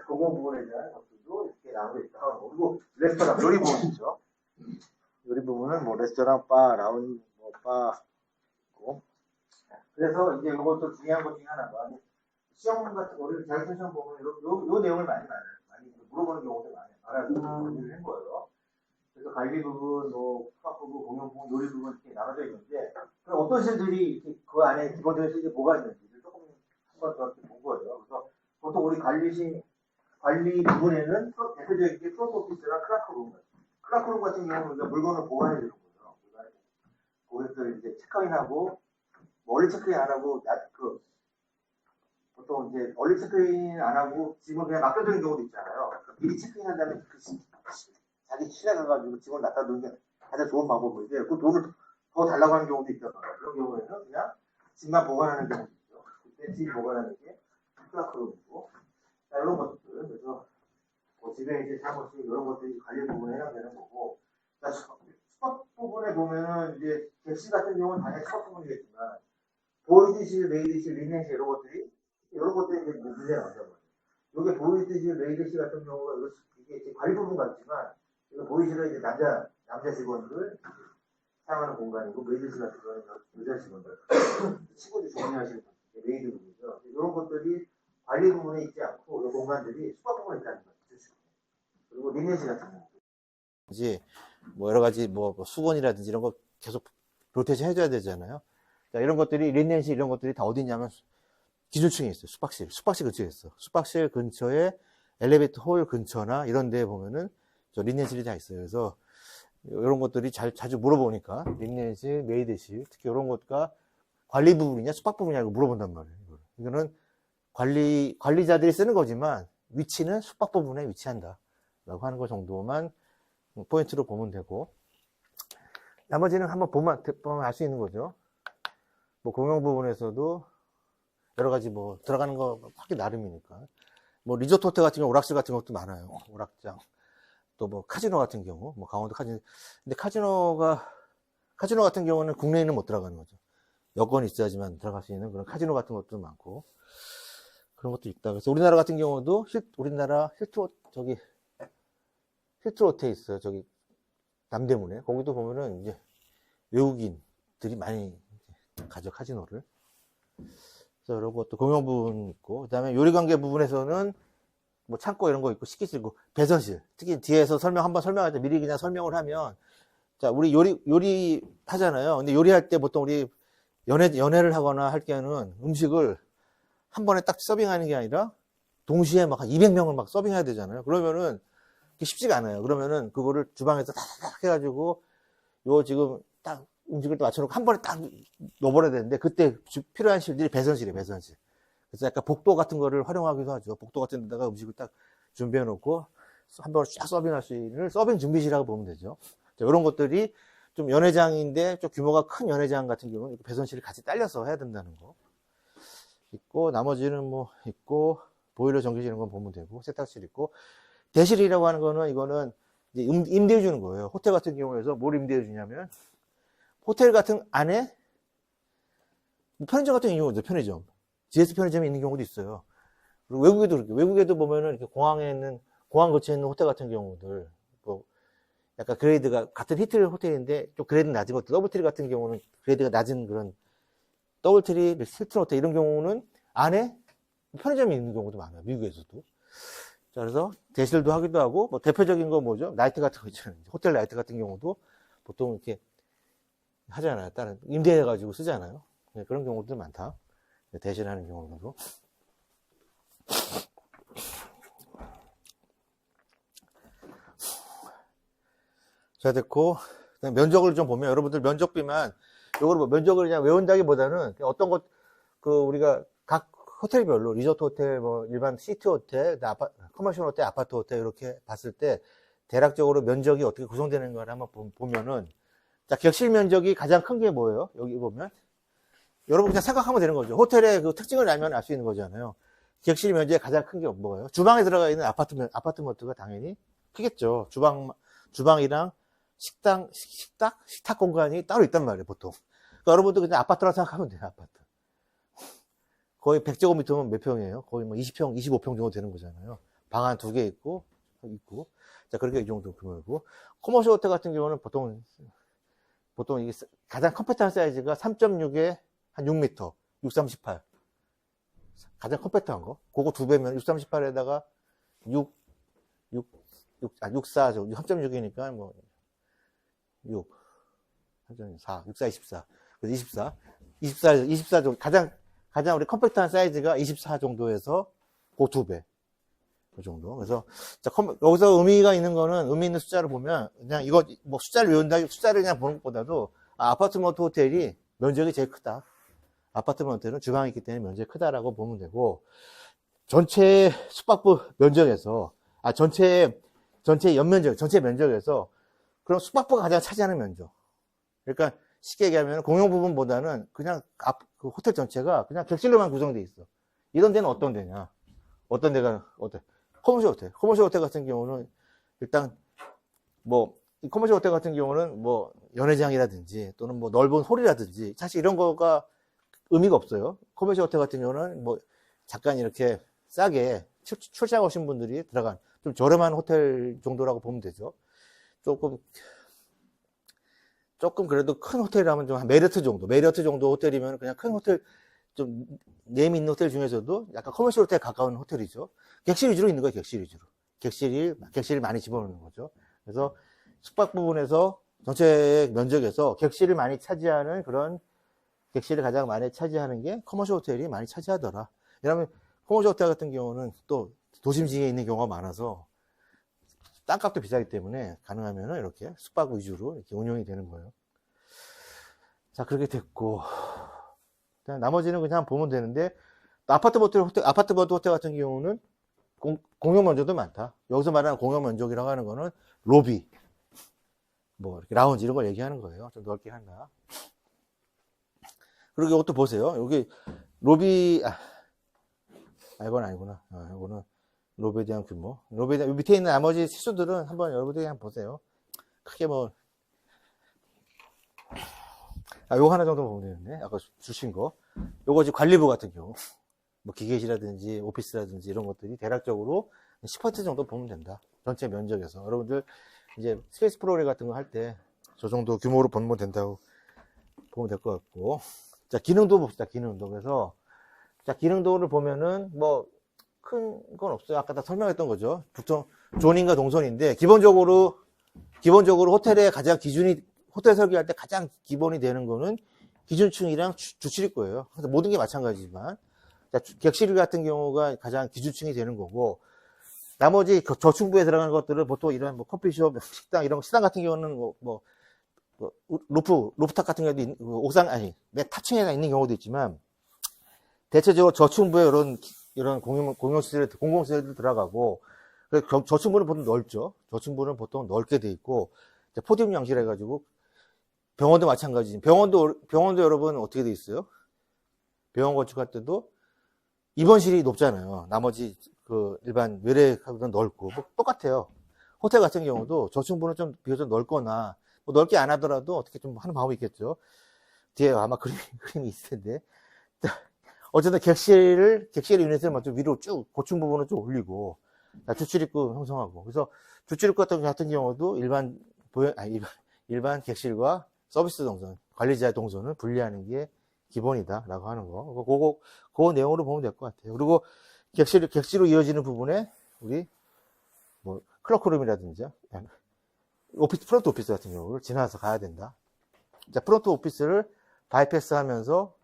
공공 부분에 대한 것들도 이렇게 나오고 있다. 그리고 레스토랑 요리 부분 있죠. 요리 부분은 뭐 레스토랑, 바, 라운, 뭐 바 있고. 그래서 이제 이것도 중요한 것 중에 하나가 시험 같은 거 우리 자격증 시험 보면 요 내용을 많이 물어보는 경우도 많아서 준비를 한 거예요. 그래서 관리 부분, 뭐 수학 부분, 공용 부분, 요리 부분 이렇게 나눠져 있는데 그럼 어떤 시들이 이렇게 그 안에 기본적인 시들이 뭐가 있는지를 조금 한번 더 본 거예요. 그래서 보통 우리 관리 부분에는 대표적인 게 프론트 오피스랑 클라크룸. 클라크룸 같은 경우는 우리가 물건을 보관해 주는 거죠. 고객들 이제 체크인하고 뭐 얼리 체크인 안 하고 보통 이제 얼리 체크인 안 하고 직원 그냥 맡겨두는 경우도 있잖아요. 미리 체크인한 다음에 자기 실에 가가지고 직원 갖다 두는 게 가장 좋은 방법인데 그 돈을 더 달라고 하는 경우도 있잖아요. 그런 경우에는 그냥 집만 보관하는 경우도 있죠. 그때 집 보관하는 게 클라크룸이고 이런 것들. 그래서 뭐 집에 이제 사무실 이런 것들이 관리 부분에 해당되는 거고 수박 부분에 보면은 이제 객실 같은 경우는 당연히 수박 부분이겠지만 보이드실, 메이드실, 리넨실 이런 것들이 이제 문제가 나온단 말이에요. 이게 보이드실, 메이드실 같은 경우가 이게 관리 부분 같지만 이거 보이드실은 이제 남자 직원들 사용하는 공간이고 메이드실 같은 경우는 여자 직원들 친구들 정리하시는 메이드 부분이죠. 이런 것들이 관리 부분에 있지 않고 이 공간들이 수박 부분에 있다는 거죠. 그리고 리넨실 같은 경우 이제 뭐 여러 가지 뭐 수건이라든지 이런 거 계속 로테이션 해줘야 되잖아요. 자, 이런 것들이 리넨실 이런 것들이 다 어디 있냐면 기준층에 있어요. 숙박실 근처에 있어. 숙박실 근처에 엘리베이터 홀 근처나 이런 데 보면은 저 리넨실이 다 있어요. 그래서 이런 것들이 자주 물어보니까 리넨실, 메이드실 특히 이런 것과 관리 부분이냐 숙박 부분이냐 이거 물어본단 말이에요. 이거는 관리자들이 쓰는 거지만 위치는 숙박 부분에 위치한다 라고 하는 것 정도만 포인트로 보면 되고 나머지는 한번 보면 알 수 있는 거죠. 뭐 공용 부분에서도 여러 가지 뭐 들어가는 거 하기 나름이니까 뭐 리조트 호텔 같은 경우 오락실 같은 것도 많아요. 오락장 또 뭐 카지노 같은 경우 뭐 강원도 카지노 근데 카지노 같은 경우는 국내에는 못 들어가는 거죠. 여건이 있어야지만 들어갈 수 있는 그런 카지노 같은 것도 많고 그런 것도 있다. 그래서 우리나라 같은 경우도 우리나라 힐트 호텔 있어요. 저기 남대문에 거기도 보면은 이제 외국인들이 많이 가죠 카지노를. 그래서 이런 것도 공용 부분 있고 그다음에 요리 관계 부분에서는 뭐 창고 이런 거 있고 식기실 있고 배선실 특히 뒤에서 한번 설명할 때 미리 그냥 설명을 하면 자 우리 요리 하잖아요. 근데 요리할 때 보통 우리 연애를 하거나 할 때는 음식을 한 번에 딱 서빙하는 게 아니라 동시에 막 한 200명을 막 서빙해야 되잖아요. 그러면은 쉽지가 않아요. 그러면은 그거를 주방에서 탁 해가지고 요 지금 딱 음식을 또 맞춰놓고 한 번에 딱 넣어버려야 되는데 그때 필요한 실들이 배선실이에요. 배선실. 그래서 약간 복도 같은 거를 활용하기도 하죠. 복도 같은 데다가 음식을 딱 준비해 놓고 한 번에 쫙 서빙할 수 있는 서빙 준비실이라고 보면 되죠. 자, 이런 것들이 좀 연회장인데 좀 규모가 큰 연회장 같은 경우는 배선실을 같이 딸려서 해야 된다는 거. 있고, 나머지는 뭐 있고, 보일러 전기실 이런 건 보면 되고, 세탁실 있고, 대실이라고 하는 거는 이거는 이제 임대해 주는 거예요. 호텔 같은 경우에서 뭘 임대해 주냐면, 호텔 같은 안에 뭐 편의점 같은 경우도 편의점, GS 편의점이 있는 경우도 있어요. 그리고 외국에도 그렇게, 외국에도 보면은 이렇게 공항에 있는, 공항 거치에 있는 호텔 같은 경우들, 뭐, 약간 그레이드가, 같은 히틀 호텔인데 좀 그레이드 낮은 것들, 더블트리 같은 경우는 그레이드가 낮은 그런 더블트리, 힐튼 호텔 이런 경우는 안에 편의점이 있는 경우도 많아요. 미국에서도. 자, 그래서 대실도 하기도 하고, 뭐 대표적인 거 뭐죠? 나이트 같은 거 있잖아요. 호텔 나이트 같은 경우도 보통 이렇게 하잖아요. 다른, 임대해가지고 쓰잖아요. 네, 그런 경우도 많다. 대실하는 경우도. 자, 됐고. 면적을 좀 보면, 여러분들 면적비만, 요걸 뭐 면적을 그냥 외운다기보다는 어떤 것, 우리가 각 호텔별로, 리조트 호텔, 뭐, 일반 시티 호텔, 커머셜 호텔, 아파트 호텔, 이렇게 봤을 때, 대략적으로 면적이 어떻게 구성되는가를 한번 보면은, 자, 객실 면적이 가장 큰 게 뭐예요? 여기 보면. 여러분 그냥 생각하면 되는 거죠. 호텔의 그 특징을 알면 알 수 있는 거잖아요. 객실 면적이 가장 큰 게 뭐예요? 주방에 들어가 있는 아파트먼트가 당연히 크겠죠. 주방이랑 식탁 공간이 따로 있단 말이에요, 보통. 그러니까 여러분도 그냥 아파트라고 생각하면 돼요, 아파트. 거의 100제곱미터면 몇 평이에요? 거의 뭐 20평, 25평 정도 되는 거잖아요. 방 한 2개 있고. 자, 그렇게 이 정도 규모이고. 커머셜 호텔 같은 경우는 보통 이게 가장 컴팩트한 사이즈가 3.6에 한 6m, 638. 가장 컴팩트한 거. 그거 2배면 638에다가 64, 3.6이니까 뭐, 3.4, 64, 24. 그래서 24 정도. 가장 우리 컴팩트한 사이즈가 24 정도에서 그 2배. 그 정도. 그래서, 자, 여기서 의미 있는 숫자를 보면, 그냥 이거, 뭐 숫자를 숫자를 그냥 보는 것보다도, 아파트먼트 호텔이 면적이 제일 크다. 아파트먼트 호텔은 주방이 있기 때문에 면적이 크다라고 보면 되고, 전체 숙박부 면적에서, 전체 연면적, 전체 면적에서, 그럼 숙박부가 가장 차지하는 면적. 그러니까 쉽게 얘기하면 공용 부분보다는 그냥 그 호텔 전체가 그냥 객실로만 구성되어 있어. 이런 데는 어떤 데냐? 어떤 데가, 커머셜 호텔 같은 경우는 일단 뭐, 커머셜 호텔 같은 경우는 뭐, 연회장이라든지 또는 뭐 넓은 홀이라든지 사실 이런 거가 의미가 없어요. 커머셜 호텔 같은 경우는 뭐, 잠깐 이렇게 싸게 출장 오신 분들이 들어간 좀 저렴한 호텔 정도라고 보면 되죠. 조금 그래도 큰 호텔이라면 좀 한 메리어트 정도 호텔이면 그냥 큰 호텔, 좀 네임 있는 호텔 중에서도 약간 커머셜 호텔에 가까운 호텔이죠. 객실 위주로 있는 거예요, 객실 위주로. 객실을 많이 집어넣는 거죠. 그래서 숙박 부분에서 전체 면적에서 객실을 많이 차지하는 그런 객실을 가장 많이 차지하는 게 커머셜 호텔이 많이 차지하더라. 왜냐하면 커머셜 호텔 같은 경우는 또 도심지에 있는 경우가 많아서 땅값도 비싸기 때문에 가능하면 이렇게 숙박 위주로 이렇게 운영이 되는 거예요. 자, 그렇게 됐고. 나머지는 그냥 보면 되는데, 아파트먼트 호텔 같은 경우는 공용 면적도 많다. 여기서 말하는 공용 면적이라고 하는 거는 로비, 뭐, 이렇게 라운지 이런 걸 얘기하는 거예요. 좀 넓게 한다. 그리고 이것도 보세요. 여기 로비, 이건 아니구나. 이거는 로비에 대한 규모. 밑에 있는 나머지 시수들은 한번 여러분들이 한번 보세요. 크게 뭐, 요거 하나 정도 보면 되는데, 아까 주신 거. 요거 지금 관리부 같은 경우. 뭐 기계실이라든지 오피스라든지 이런 것들이 대략적으로 10% 정도 보면 된다. 전체 면적에서. 여러분들 이제 스페이스 프로그램 같은 거 할 때 저 정도 규모로 보면 된다고 보면 될 것 같고. 자, 기능도 봅시다. 기능도. 그래서, 자, 기능도를 보면은 뭐, 큰 건 없어요. 아까 다 설명했던 거죠. 보통 존인과 동선인데, 기본적으로 호텔의 가장 호텔 설계할 때 가장 기본이 되는 거는 기준층이랑 주출일 거예요. 그래서 모든 게 마찬가지지만, 자, 객실 같은 경우가 가장 기준층이 되는 거고, 나머지 저층부에 들어가는 것들은 보통 이런 뭐 커피숍, 식당, 이런 시당 같은 경우는 루프탑 같은 경우도 맨 타층에 있는 경우도 있지만, 대체적으로 저층부에 이런 공공시설들 들어가고, 저층부는 보통 넓죠. 저층부는 보통 넓게 돼 있고, 포디움 양식을 해가지고, 병원도 마찬가지지. 병원도 여러분 어떻게 돼 있어요? 병원 건축할 때도 입원실이 높잖아요. 나머지 그 일반 외래하고는 넓고 뭐 똑같아요. 호텔 같은 경우도 저층부는 좀 비교적 넓거나 뭐 넓게 안 하더라도 어떻게 좀 하는 방법이 있겠죠. 뒤에 아마 그림이 있을 텐데. 어쨌든 객실 유닛을 먼저 위로 쭉 고층 부분을 좀 올리고 주출입구 형성하고, 그래서 주출입구 같은 경우도 일반 객실과 서비스 동선, 관리자의 동선을 분리하는 게 기본이다라고 하는 거. 그거 내용으로 보면 될 것 같아요. 그리고 객실로 이어지는 부분에 우리 뭐 클러크룸이라든지 프론트 오피스 같은 경우를 지나서 가야 된다. 자, 프론트 오피스를 바이패스 하면서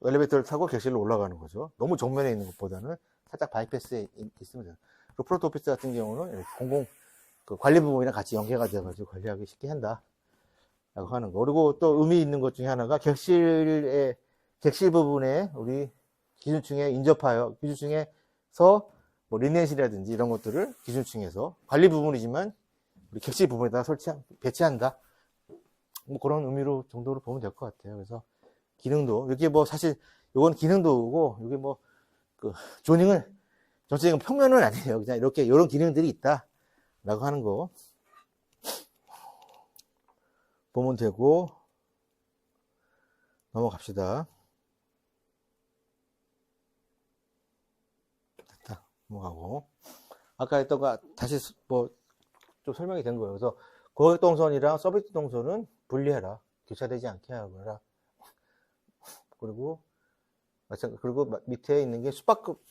엘리베이터를 타고 객실로 올라가는 거죠. 너무 정면에 있는 것보다는 살짝 바이패스에 있으면 돼요. 그리고 프론트 오피스 같은 경우는 그 관리 부분이랑 같이 연계가 되어가지고 관리하기 쉽게 한다. 라고 하는 거. 그리고 또 의미 있는 것 중에 하나가 객실 부분에 우리 기준층에 인접하여, 기준층에서 뭐 리넨실이라든지 이런 것들을 기준층에서 관리 부분이지만 우리 객실 부분에다 배치한다. 뭐 그런 의미로 정도로 보면 될 것 같아요. 그래서 기능도, 이게 뭐 사실 요건 기능도고, 이게 뭐 그 조닝은 전체적인 평면은 아니에요. 그냥 이렇게 이런 기능들이 있다. 라고 하는 거 보면 되고, 넘어갑시다. 됐다. 넘어가고. 아까 했던 거 다시 뭐 좀 설명이 된 거예요. 그래서 고객 동선이랑 서비스 동선은 분리해라. 교차되지 않게 하거라. 그리고 밑에 있는 게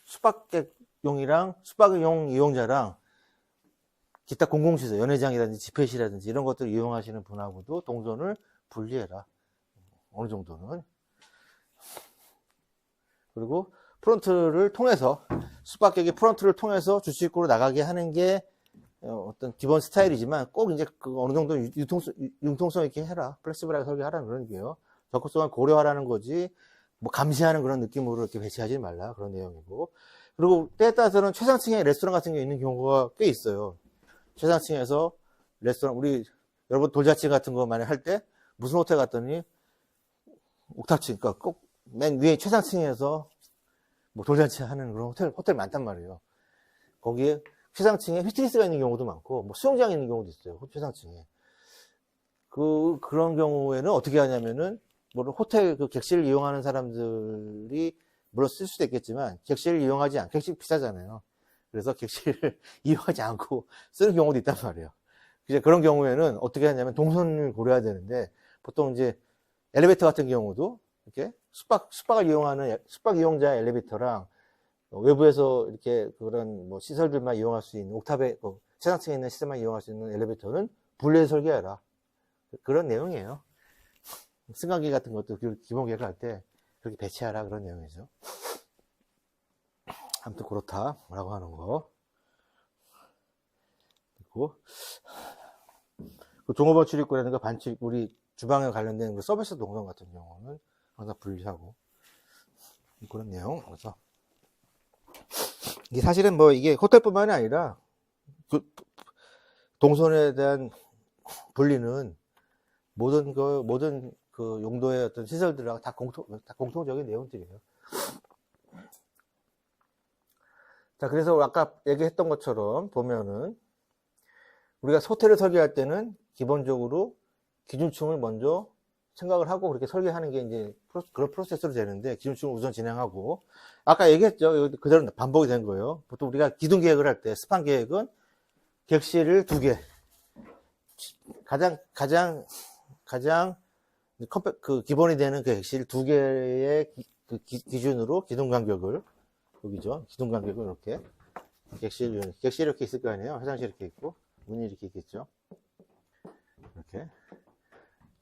숙박용이랑 숙박용 이용자랑 기타 공공시설, 연회장이라든지 집회실이라든지 이런 것들을 이용하시는 분하고도 동선을 분리해라. 어느 정도는. 그리고 프론트를 통해서, 숙박객이 프론트를 통해서 주식구로 나가게 하는 게 어떤 기본 스타일이지만 꼭 이제 그 어느 정도 융통성 있게 해라. 플렉시블하게 설계하라는 그런 얘기예요. 접근성을 고려하라는 거지, 뭐 감시하는 그런 느낌으로 이렇게 배치하지 말라. 그런 내용이고. 그리고 때에 따라서는 최상층에 레스토랑 같은 게 있는 경우가 꽤 있어요. 최상층에서 레스토랑, 여러분 돌잔치 같은 거 만약 할 때 무슨 호텔 갔더니 옥탑층, 그러니까 꼭 맨 위에 최상층에서 뭐 돌잔치 하는 그런 호텔 많단 말이에요. 거기에 최상층에 피트니스가 있는 경우도 많고, 뭐 수영장이 있는 경우도 있어요. 최상층에. 그런 경우에는 어떻게 하냐면은, 호텔 객실을 이용하는 사람들이 물론 쓸 수도 있겠지만, 객실 비싸잖아요. 그래서 객실을 이용하지 않고 쓰는 경우도 있단 말이에요. 이제 그런 경우에는 어떻게 하냐면 동선을 고려해야 되는데, 보통 이제 엘리베이터 같은 경우도 이렇게 숙박 이용자 엘리베이터랑 외부에서 이렇게 그런 뭐 시설들만 이용할 수 있는 옥탑에 최상층에 있는 시설만 이용할 수 있는 엘리베이터는 분리해서 설계해라. 그런 내용이에요. 승강기 같은 것도 기본 계획할 때 그렇게 배치하라 그런 내용이죠. 아무튼 그렇다라고 하는 거. 그리고 종업원 출입구라든가 반출입구, 우리 주방에 관련된 서비스 동선 같은 경우는 항상 분리하고 그런 내용. 그래서 이게 사실은 이게 호텔뿐만이 아니라 동선에 대한 분리는 모든 그 용도의 어떤 시설들하고 다 공통적인 내용들이에요. 자, 그래서 아까 얘기했던 것처럼 보면은 우리가 호텔을 설계할 때는 기본적으로 기준층을 먼저 생각을 하고 그렇게 설계하는 게 이제 그런 프로세스로 되는데, 기준층을 우선 진행하고, 아까 얘기했죠. 그대로 반복이 된 거예요. 보통 우리가 기둥 계획을 할 때, 스판 계획은 객실을 2개, 가장 기본이 되는 그 객실 2개의 기준으로 기둥 간격을, 여기죠. 기둥 간격을 이렇게, 객실 이렇게 있을 거 아니에요. 화장실 이렇게 있고, 문이 이렇게 있겠죠. 이렇게.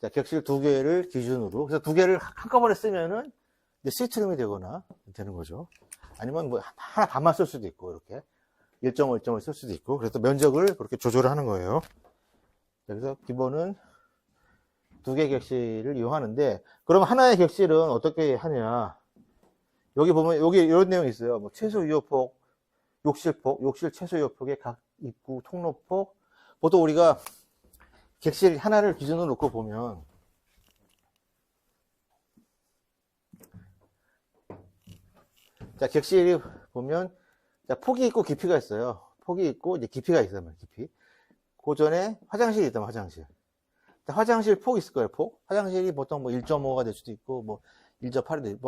자, 객실 2개를 기준으로, 그래서 2개를 한꺼번에 쓰면은 이제 스위트룸이 되거나 되는 거죠. 아니면 하나 반만 쓸 수도 있고, 이렇게 1.5을 쓸 수도 있고, 그래서 면적을 그렇게 조절을 하는 거예요. 그래서 기본은 2개 객실을 이용하는데, 그럼 하나의 객실은 어떻게 하냐? 여기 보면 이런 내용이 있어요. 최소 유효폭, 욕실 최소 유효폭의 각 입구 통로폭. 보통 우리가 객실 하나를 기준으로 놓고 보면 자, 객실이 보면, 자, 폭이 있고 깊이가 있어요. 폭이 있고, 이제 깊이가 있어요, 깊이. 그 전에 화장실이 있다면 화장실. 자, 화장실 폭 있을 거예요, 폭. 화장실이 보통 뭐 1.5가 될 수도 있고, 뭐 1.8이 될,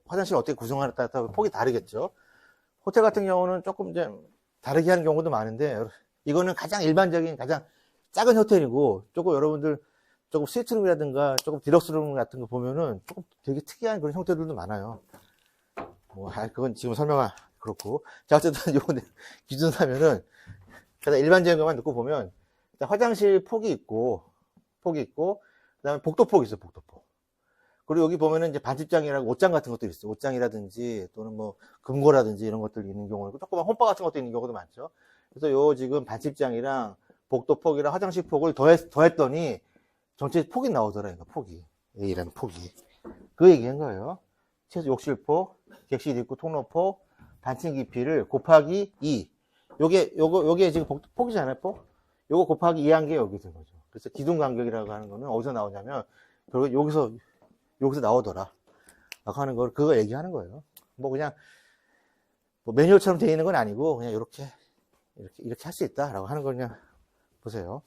화장실 어떻게 구성하느냐에 따라 폭이 다르겠죠. 호텔 같은 경우는 조금 이제 다르게 하는 경우도 많은데, 이거는 가장 일반적인, 가장 작은 호텔이고, 조금 여러분들, 조금 스위트룸이라든가, 조금 디럭스룸 같은 거 보면은, 조금 되게 특이한 그런 형태들도 많아요. 뭐, 그건 지금 설명하, 그렇고. 자, 어쨌든 요거 기준 사면은, 가장 일반적인 것만 듣고 보면, 화장실 폭이 있고, 그 다음에 복도폭이 있어요, 복도폭. 그리고 여기 보면은 이제 반집장이라고 옷장 같은 것들이 있어요. 옷장이라든지 또는 뭐 금고라든지 이런 것들이 있는 경우고 조그만 홈바 같은 것도 있는 경우도 많죠. 그래서 요 지금 반집장이랑 복도폭이랑 화장실 폭을 더했더니 전체 폭이 나오더라, 이거 폭이. A라는 폭이. 그 얘기한 거예요. 최소 욕실폭, 객실 입구 통로폭, 단층 깊이를 곱하기 2. 요게 지금 폭이잖아요, 폭. 요거 곱하기 2한 게 여기 든 거죠. 그래서 기둥 간격이라고 하는 거는 어디서 나오냐면, 결국 여기서 나오더라. 라고 하는 걸, 그거 얘기하는 거예요. 뭐 그냥, 뭐 매뉴얼처럼 되어 있는 건 아니고, 그냥 이렇게 할 수 있다라고 하는 걸 그냥 보세요.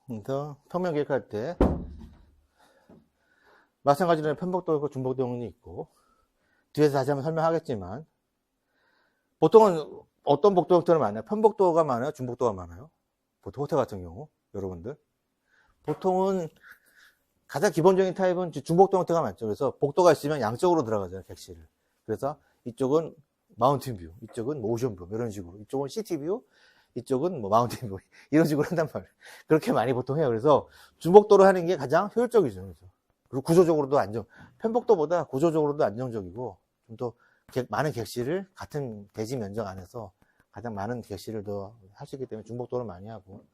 그래서 평면 계획할 때, 마찬가지로 편복도 있고 중복도는 있고, 뒤에서 다시 한번 설명하겠지만, 보통은 어떤 복도 형태를 많아요? 편복도가 많아요? 중복도가 많아요? 보통 호텔 같은 경우, 여러분들. 보통은 가장 기본적인 타입은 중복도 형태가 많죠. 그래서 복도가 있으면 양쪽으로 들어가잖아요, 객실을. 그래서 이쪽은 마운틴 뷰, 이쪽은 뭐 오션 뷰, 이런 식으로. 이쪽은 시티 뷰, 이쪽은 뭐 마운틴 뷰, 이런 식으로 한단 말이에요. 그렇게 많이 보통 해요. 그래서 중복도로 하는 게 가장 효율적이죠. 그래서. 그리고 구조적으로도 편복도보다 구조적으로도 안정적이고, 좀 더 많은 객실을 같은 대지 면적 안에서 가장 많은 객실을 더 할 수 있기 때문에 중복도를 많이 하고.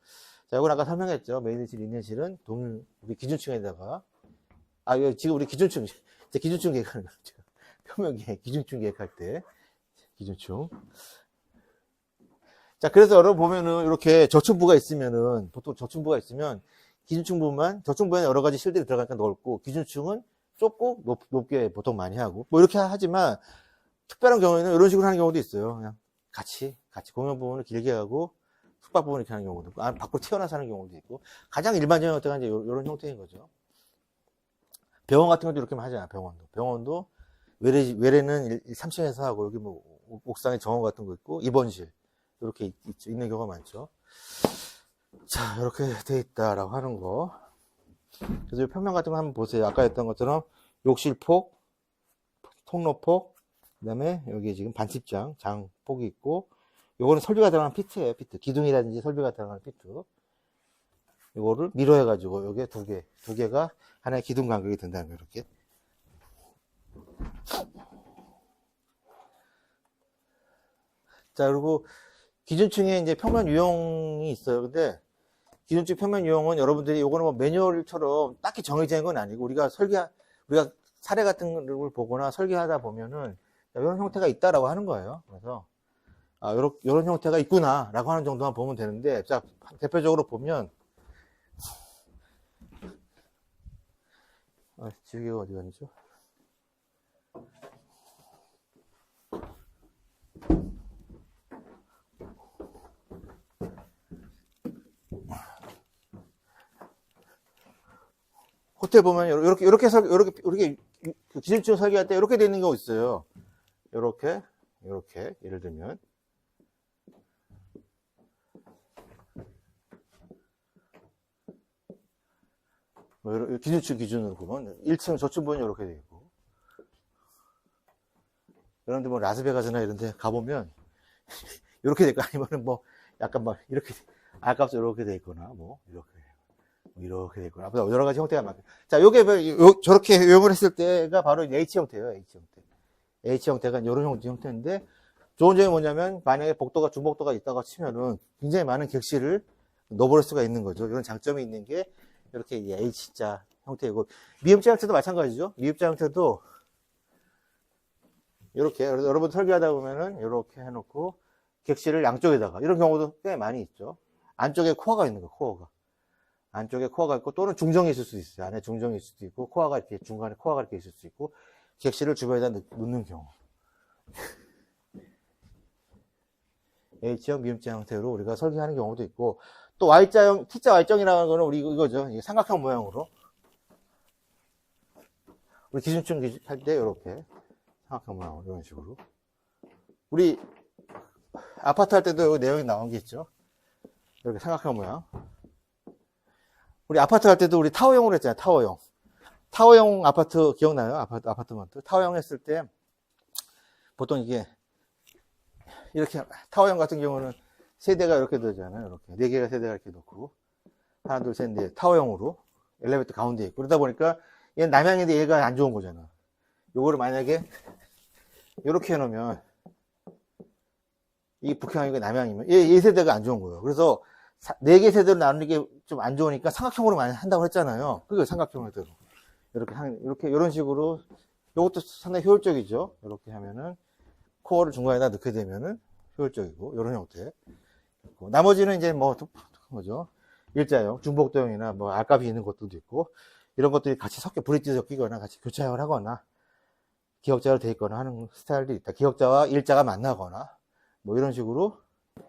자, 이건 아까 설명했죠. 메인실, 인내실은 우리 기준층에다가, 지금 우리 기준층 계획하는 거죠. 평면 계획, 기준층 계획할 때, 기준층. 자, 그래서 여러분 보면은 이렇게 저층부가 있으면은, 보통 저층부가 있으면, 기준층부만, 저층부에는 여러 가지 실들이 들어가니까 넓고, 기준층은 좁고 높게 보통 많이 하고, 뭐 이렇게 하지만, 특별한 경우에는 이런 식으로 하는 경우도 있어요. 그냥 같이 공용 부분을 길게 하고, 숙박 부분을 이렇게 하는 경우도 있고, 밖으로 튀어나와서 하는 경우도 있고, 가장 일반적인 형태가 이제 이런 형태인 거죠. 병원 같은 것도 이렇게 하잖아요, 병원도. 외래는 3층에서 하고, 여기 뭐, 옥상에 정원 같은 거 있고, 입원실. 이렇게 있는 경우가 많죠. 자, 이렇게 돼 있다라고 하는 거. 그래서 이 평면 같은 거 한번 보세요. 아까 했던 것처럼, 욕실폭, 통로폭, 그 다음에 여기 지금 반집장, 장폭이 있고, 요거는 설비가 들어가는 피트예요, 피트. 기둥이라든지 설비가 들어가는 피트. 요거를 미러해가지고, 요게 두 개가 하나의 기둥 간격이 된다는 거예요, 이렇게. 자, 그리고 기준층에 이제 평면 유형이 있어요. 근데 기준층 평면 유형은 여러분들이 요거는 뭐 매뉴얼처럼 딱히 정해져 있는 건 아니고, 우리가 사례 같은 걸 보거나 설계하다 보면은 이런 형태가 있다라고 하는 거예요. 그래서 이런 형태가 있구나라고 하는 정도만 보면 되는데, 자, 대표적으로 보면 지우개가 어디 갔죠? 호텔 보면 이렇게 기준층 설계할 때 이렇게 돼 있는 경우 있어요. 이렇게 예를 들면 기준층 기준으로 보면 1층 저층 보면 이렇게 돼 있고, 여러분들 뭐 라스베가스나 이런 데 가보면 이렇게 돼 있고, 아니면은 뭐 약간 막 이렇게 아깝서 이렇게 돼 있거나 뭐 이렇게 돼 있거나 여러 가지 형태가 많아요. 자, 저렇게 유형을 했을 때가 바로 H 형태예요. H 형태가 이런 형태인데, 좋은 점이 뭐냐면, 만약에 중복도가 있다고 치면은 굉장히 많은 객실을 넣어버릴 수가 있는 거죠. 이런 장점이 있는 게 이렇게 H자 형태이고, 미음자 형태도 마찬가지죠. 미음자 형태도 이렇게, 여러분 설계하다 보면은 이렇게 해놓고 객실을 양쪽에다가, 이런 경우도 꽤 많이 있죠. 안쪽에 코어가 있는 거예요, 코어가. 안쪽에 코어가 있고, 또는 중정이 있을 수도 있어요. 안에 중정이 있을 수도 있고, 코어가 이렇게, 중간에 코어가 이렇게 있을 수 있고, 객실을 주변에다 놓는 경우. H형, 미음자 형태로 우리가 설계하는 경우도 있고, 또 Y자형, T자 Y정이라는 거는 우리 이거죠. 이게 삼각형 모양으로. 우리 기준층 할 때, 이렇게. 삼각형 모양으로, 이런 식으로. 우리 아파트 할 때도 여기 내용이 나온 게 있죠. 이렇게 삼각형 모양. 우리 아파트 할 때도 우리 타워형으로 했잖아요. 타워형. 타워형 아파트 기억나요? 아파트먼트. 타워형 했을 때 보통 이게 이렇게 타워형 같은 경우는 세대가 이렇게 되잖아요. 이렇게 네 개가 세대가 이렇게 놓고 하나, 둘, 셋, 넷 타워형으로 엘리베이터 가운데 있고 그러다 보니까 얘는 남향인데 얘가 안 좋은 거잖아. 요거를 만약에 이렇게 해놓으면 이 북향이고 남향이면 얘 세대가 안 좋은 거예요. 그래서 네 개 세대로 나누는 게 좀 안 좋으니까 삼각형으로 많이 한다고 했잖아요. 그게 삼각형으로 이렇게 이런 식으로 이것도 상당히 효율적이죠. 이렇게 하면은 코어를 중간에다 넣게 되면은 효율적이고 이런 형태. 나머지는 이제 뭐죠? 일자형, 중복도형이나 뭐 알값이 있는 것들도 있고 이런 것들이 같이 브릿지 섞이거나 같이 교차형을 하거나 기역자로 돼 있거나 하는 스타일들이 있다. 기역자와 일자가 만나거나 뭐 이런 식으로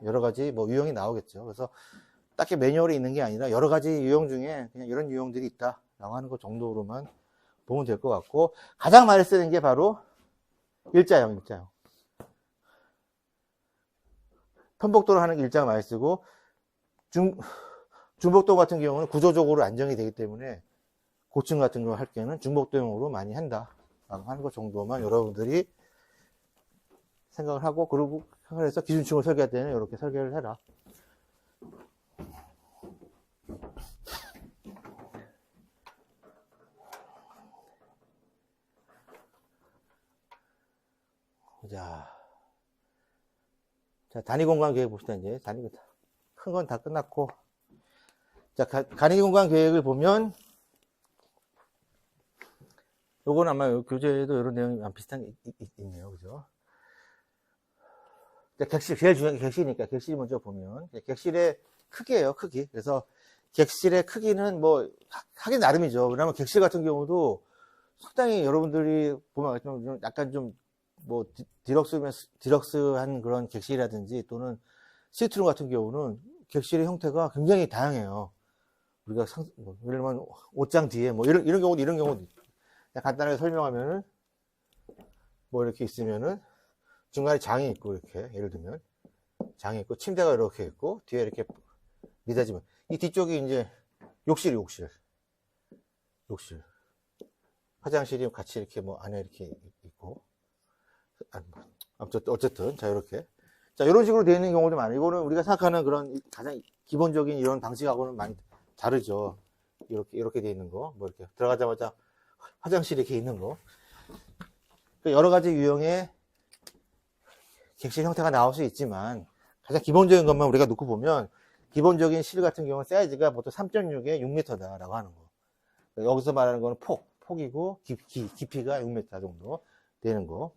여러 가지 뭐 유형이 나오겠죠. 그래서 딱히 매뉴얼이 있는 게 아니라 여러 가지 유형 중에 그냥 이런 유형들이 있다라고 하는 것 정도로만 보면 될 것 같고 가장 많이 쓰는 게 바로 일자형. 편복도로 하는 게 일자가 많이 쓰고 중복도 같은 경우는 구조적으로 안정이 되기 때문에 고층 같은 거 할 때는 중복도형으로 많이 한다라고 하는 것 정도만 여러분들이 생각을 하고 그리고 해서 기준층을 설계할 때는 이렇게 설계를 해라. 자, 단위 공간 계획 봅시다, 이제. 큰 건 다 끝났고. 자, 단위 공간 계획을 보면, 요거는 아마 교재에도 이런 내용이 비슷한 게 있네요. 그죠? 자, 객실, 제일 중요한 게 객실이니까, 객실 먼저 보면, 객실의 크기예요, 크기. 그래서, 객실의 크기는 뭐, 하긴 나름이죠. 왜냐면 객실 같은 경우도 상당히 여러분들이 보면 좀 약간 좀 뭐 디럭스한 그런 객실이라든지 또는 시트룸 같은 경우는 객실의 형태가 굉장히 다양해요. 우리가 예를 들면 옷장 뒤에 뭐 이런 경우도 간단하게 설명하면은 뭐 이렇게 있으면은 중간에 장이 있고 이렇게 예를 들면 장이 있고 침대가 이렇게 있고 뒤에 이렇게 미닫이면 이 뒤쪽이 이제 욕실 화장실이 같이 이렇게 뭐 안에 이렇게 있고 어쨌든 자 이렇게 자 이런 식으로 되어 있는 경우도 많아요. 이거는 우리가 생각하는 그런 가장 기본적인 이런 방식하고는 많이 다르죠. 이렇게 되어 있는 거, 뭐 이렇게 들어가자마자 화장실이 이렇게 있는 거. 여러 가지 유형의 객실 형태가 나올 수 있지만 가장 기본적인 것만 우리가 놓고 보면 기본적인 실 같은 경우는 사이즈가 보통 3.6에 6m다라고 하는 거. 여기서 말하는 거는 폭이고 깊이가 6m 정도 되는 거.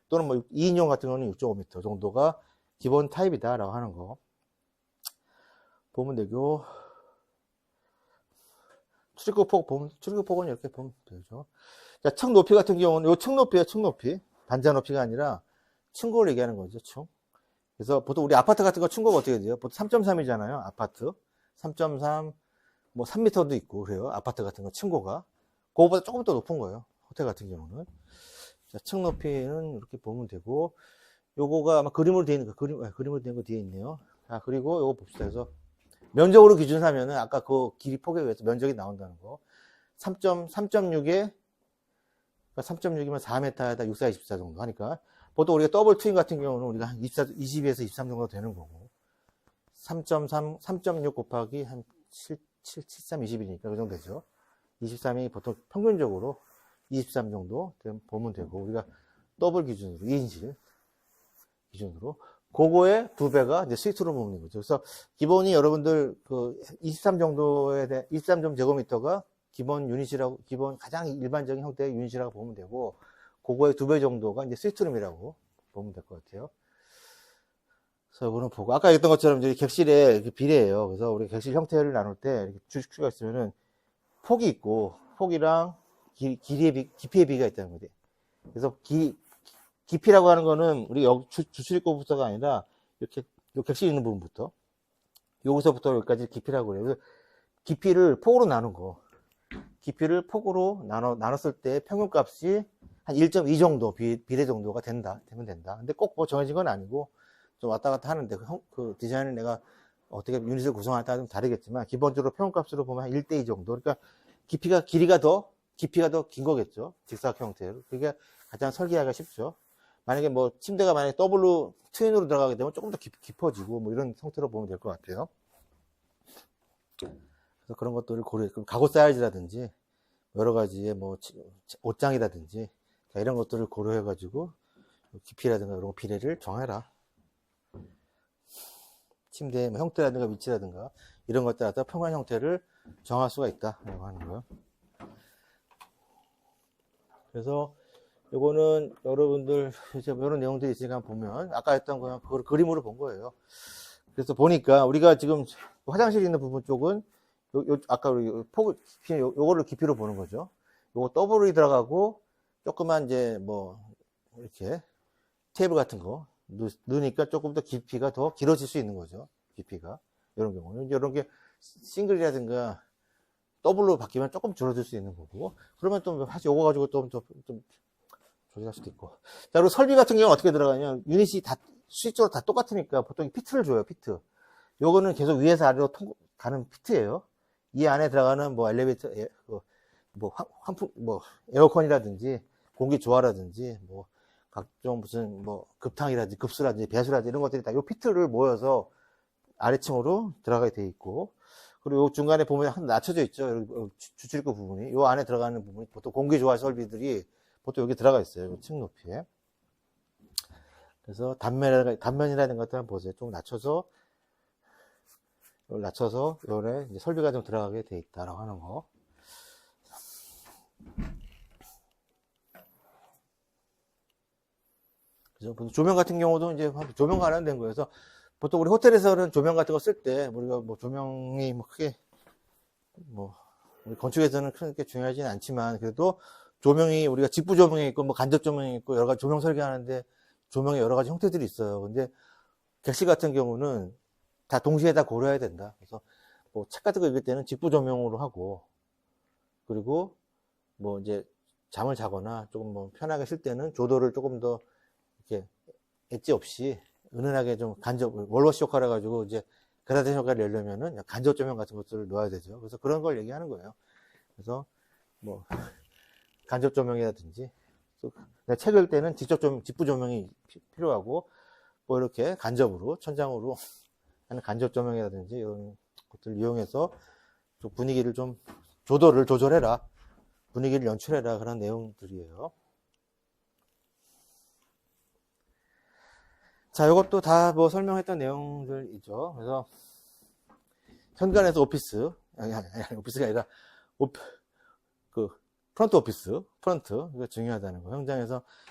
또는 뭐 2인용 같은 거는 6.5m 정도가 기본 타입이다라고 하는 거. 보면 되고 출입구폭은 이렇게 보면 되죠. 자, 층 높이 같은 경우는 요 층 높이에요, 층 높이. 반자 높이가 아니라 층고를 얘기하는 거죠, 층. 그래서 보통 우리 아파트 같은 거 층고가 어떻게 돼요? 보통 3.3이잖아요, 아파트. 3.3, 뭐 3m도 있고 그래요, 아파트 같은 거 층고가. 그거보다 조금 더 높은 거예요, 호텔 같은 경우는. 자, 층 높이는 이렇게 보면 되고, 요거가 아마 그림으로 되어 있는 거, 그림으로 된 거 뒤에 있네요. 자, 그리고 요거 봅시다. 그래서 면적으로 기준하면은 아까 그 길이 폭에 의해서 면적이 나온다는 거. 3.6에 3.6이면 4m에다 6, 4, 24 정도 하니까 보통 우리가 더블 트윈 같은 경우는 우리가 한 22에서 23 정도 되는 거고 3.6 곱하기 한 73, 21이니까 그 정도 되죠. 23이 보통 평균적으로 23 정도 보면 되고 우리가 더블 기준으로 2인실 기준으로 그거의 2배가 이제 스위트룸 보는 거죠. 그래서 기본이 여러분들 그 23 정도에 대해 23제곱미터가 기본 유닛이라고 기본 가장 일반적인 형태의 유닛이라고 보면 되고 그거의 2배 정도가 이제 스위트룸이라고 보면 될 것 같아요. 그래서 이거는 보고, 아까 얘기했던 것처럼 이제 객실의 비례예요. 그래서 우리 객실 형태를 나눌 때 이렇게 주식수가 있으면은 폭이 있고, 폭이랑 깊이의 비가 있다는 거지. 그래서 깊이라고 하는 거는 우리 여기 주출입구부터가 아니라 이렇게 요 객실 있는 부분부터 여기서부터 여기까지 깊이라고 그래요. 그래서 깊이를 폭으로 나눈 거. 깊이를 폭으로 나눴을 때 평균값이 한 1.2 정도 비례 정도가 되면 된다. 근데 꼭 뭐 정해진 건 아니고 좀 왔다 갔다 하는데 그 디자인을 내가 어떻게 유닛을 구성할 따라 좀 다르겠지만 기본적으로 평균값으로 보면 한 1대2 정도. 그러니까 깊이가 더 긴 거겠죠. 직사각 형태로. 그게 가장 설계하기가 쉽죠. 만약에 뭐 침대가 만약에 더블로 트윈으로 들어가게 되면 조금 더 깊어지고 뭐 이런 형태로 보면 될 것 같아요. 그래서 그런 것들을 고려해. 가구 사이즈라든지 여러 가지의 뭐 옷장이라든지 이런 것들을 고려해 가지고 깊이라든가 이런 비례를 정해라. 침대의 뭐 형태라든가 위치라든가 이런 것에 따라서 평면 형태를 정할 수가 있다라고 하는 거예요. 그래서 요거는 여러분들 이제 이런 내용들이 있으니까 보면 아까 했던 거랑 그걸 그림으로 본 거예요. 그래서 보니까 우리가 지금 화장실 있는 부분 쪽은 아까 우리 요거를 깊이로 보는 거죠. 요거 더블이 들어가고 조그만 이제 뭐 이렇게 테이블 같은 거 넣으니까 조금 더 깊이가 더 길어질 수 있는 거죠. 깊이가 이런 경우는 이런 게 싱글이라든가 더블로 바뀌면 조금 줄어들 수 있는 거고, 그러면 또 사실 요거 가지고 좀 조절할 수도 있고. 자, 그리고 설비 같은 경우는 어떻게 들어가냐면 유닛이 다 수직적으로 다 똑같으니까 보통 피트를 줘요. 피트. 요거는 계속 위에서 아래로 가는 피트예요. 이 안에 들어가는 뭐 엘리베이터, 환풍, 에어컨이라든지 공기 조화라든지 뭐 각종 무슨 뭐 급탕이라든지 급수라든지 배수라든지 이런 것들이 다 요 피트를 모여서 아래층으로 들어가게 돼 있고, 그리고 요 중간에 보면 한 낮춰져 있죠. 주출입구 부분이. 요 안에 들어가는 부분이 보통 공기 조화 설비들이 보통 여기 들어가 있어요. 층 높이에. 그래서 단면이라는 것들 한번 보세요. 좀 낮춰서 요래 이제 설비가 좀 들어가게 돼 있다라고 하는 거. 그죠? 조명 같은 경우도 이제 조명 관련된 거여서 보통 우리 호텔에서는 조명 같은 거 쓸 때 우리가 뭐 조명이 뭐 크게 뭐 우리 건축에서는 크게 중요하지는 않지만 그래도 조명이 우리가 직부 조명이 있고 뭐 간접 조명이 있고 여러 가지 조명 설계하는데 조명의 여러 가지 형태들이 있어요. 근데 객실 같은 경우는 다 동시에 다 고려해야 된다. 그래서 뭐 책 같은 거 읽을 때는 직부 조명으로 하고, 그리고 뭐 이제 잠을 자거나 조금 뭐 편하게 쉴 때는 조도를 조금 더 이렇게 엣지 없이 은은하게 좀 월워시 효과를 가지고 이제 그라데이션 효과를 내려면은 간접 조명 같은 것들을 넣어야 되죠. 그래서 그런 걸 얘기하는 거예요. 그래서 뭐 간접 조명이라든지, 내가 책 읽을 때는 직부 조명이 필요하고, 뭐 이렇게 간접으로 천장으로 하는 간접 조명이라든지 이런 것들을 이용해서 좀 분위기를 좀 조도를 조절해라, 분위기를 연출해라, 그런 내용들이에요. 자, 이것도 다 뭐 설명했던 내용들이죠. 그래서 현관에서 오피스, 아니, 오피스가 아니라 프런트 오피스, 이거 중요하다는 거.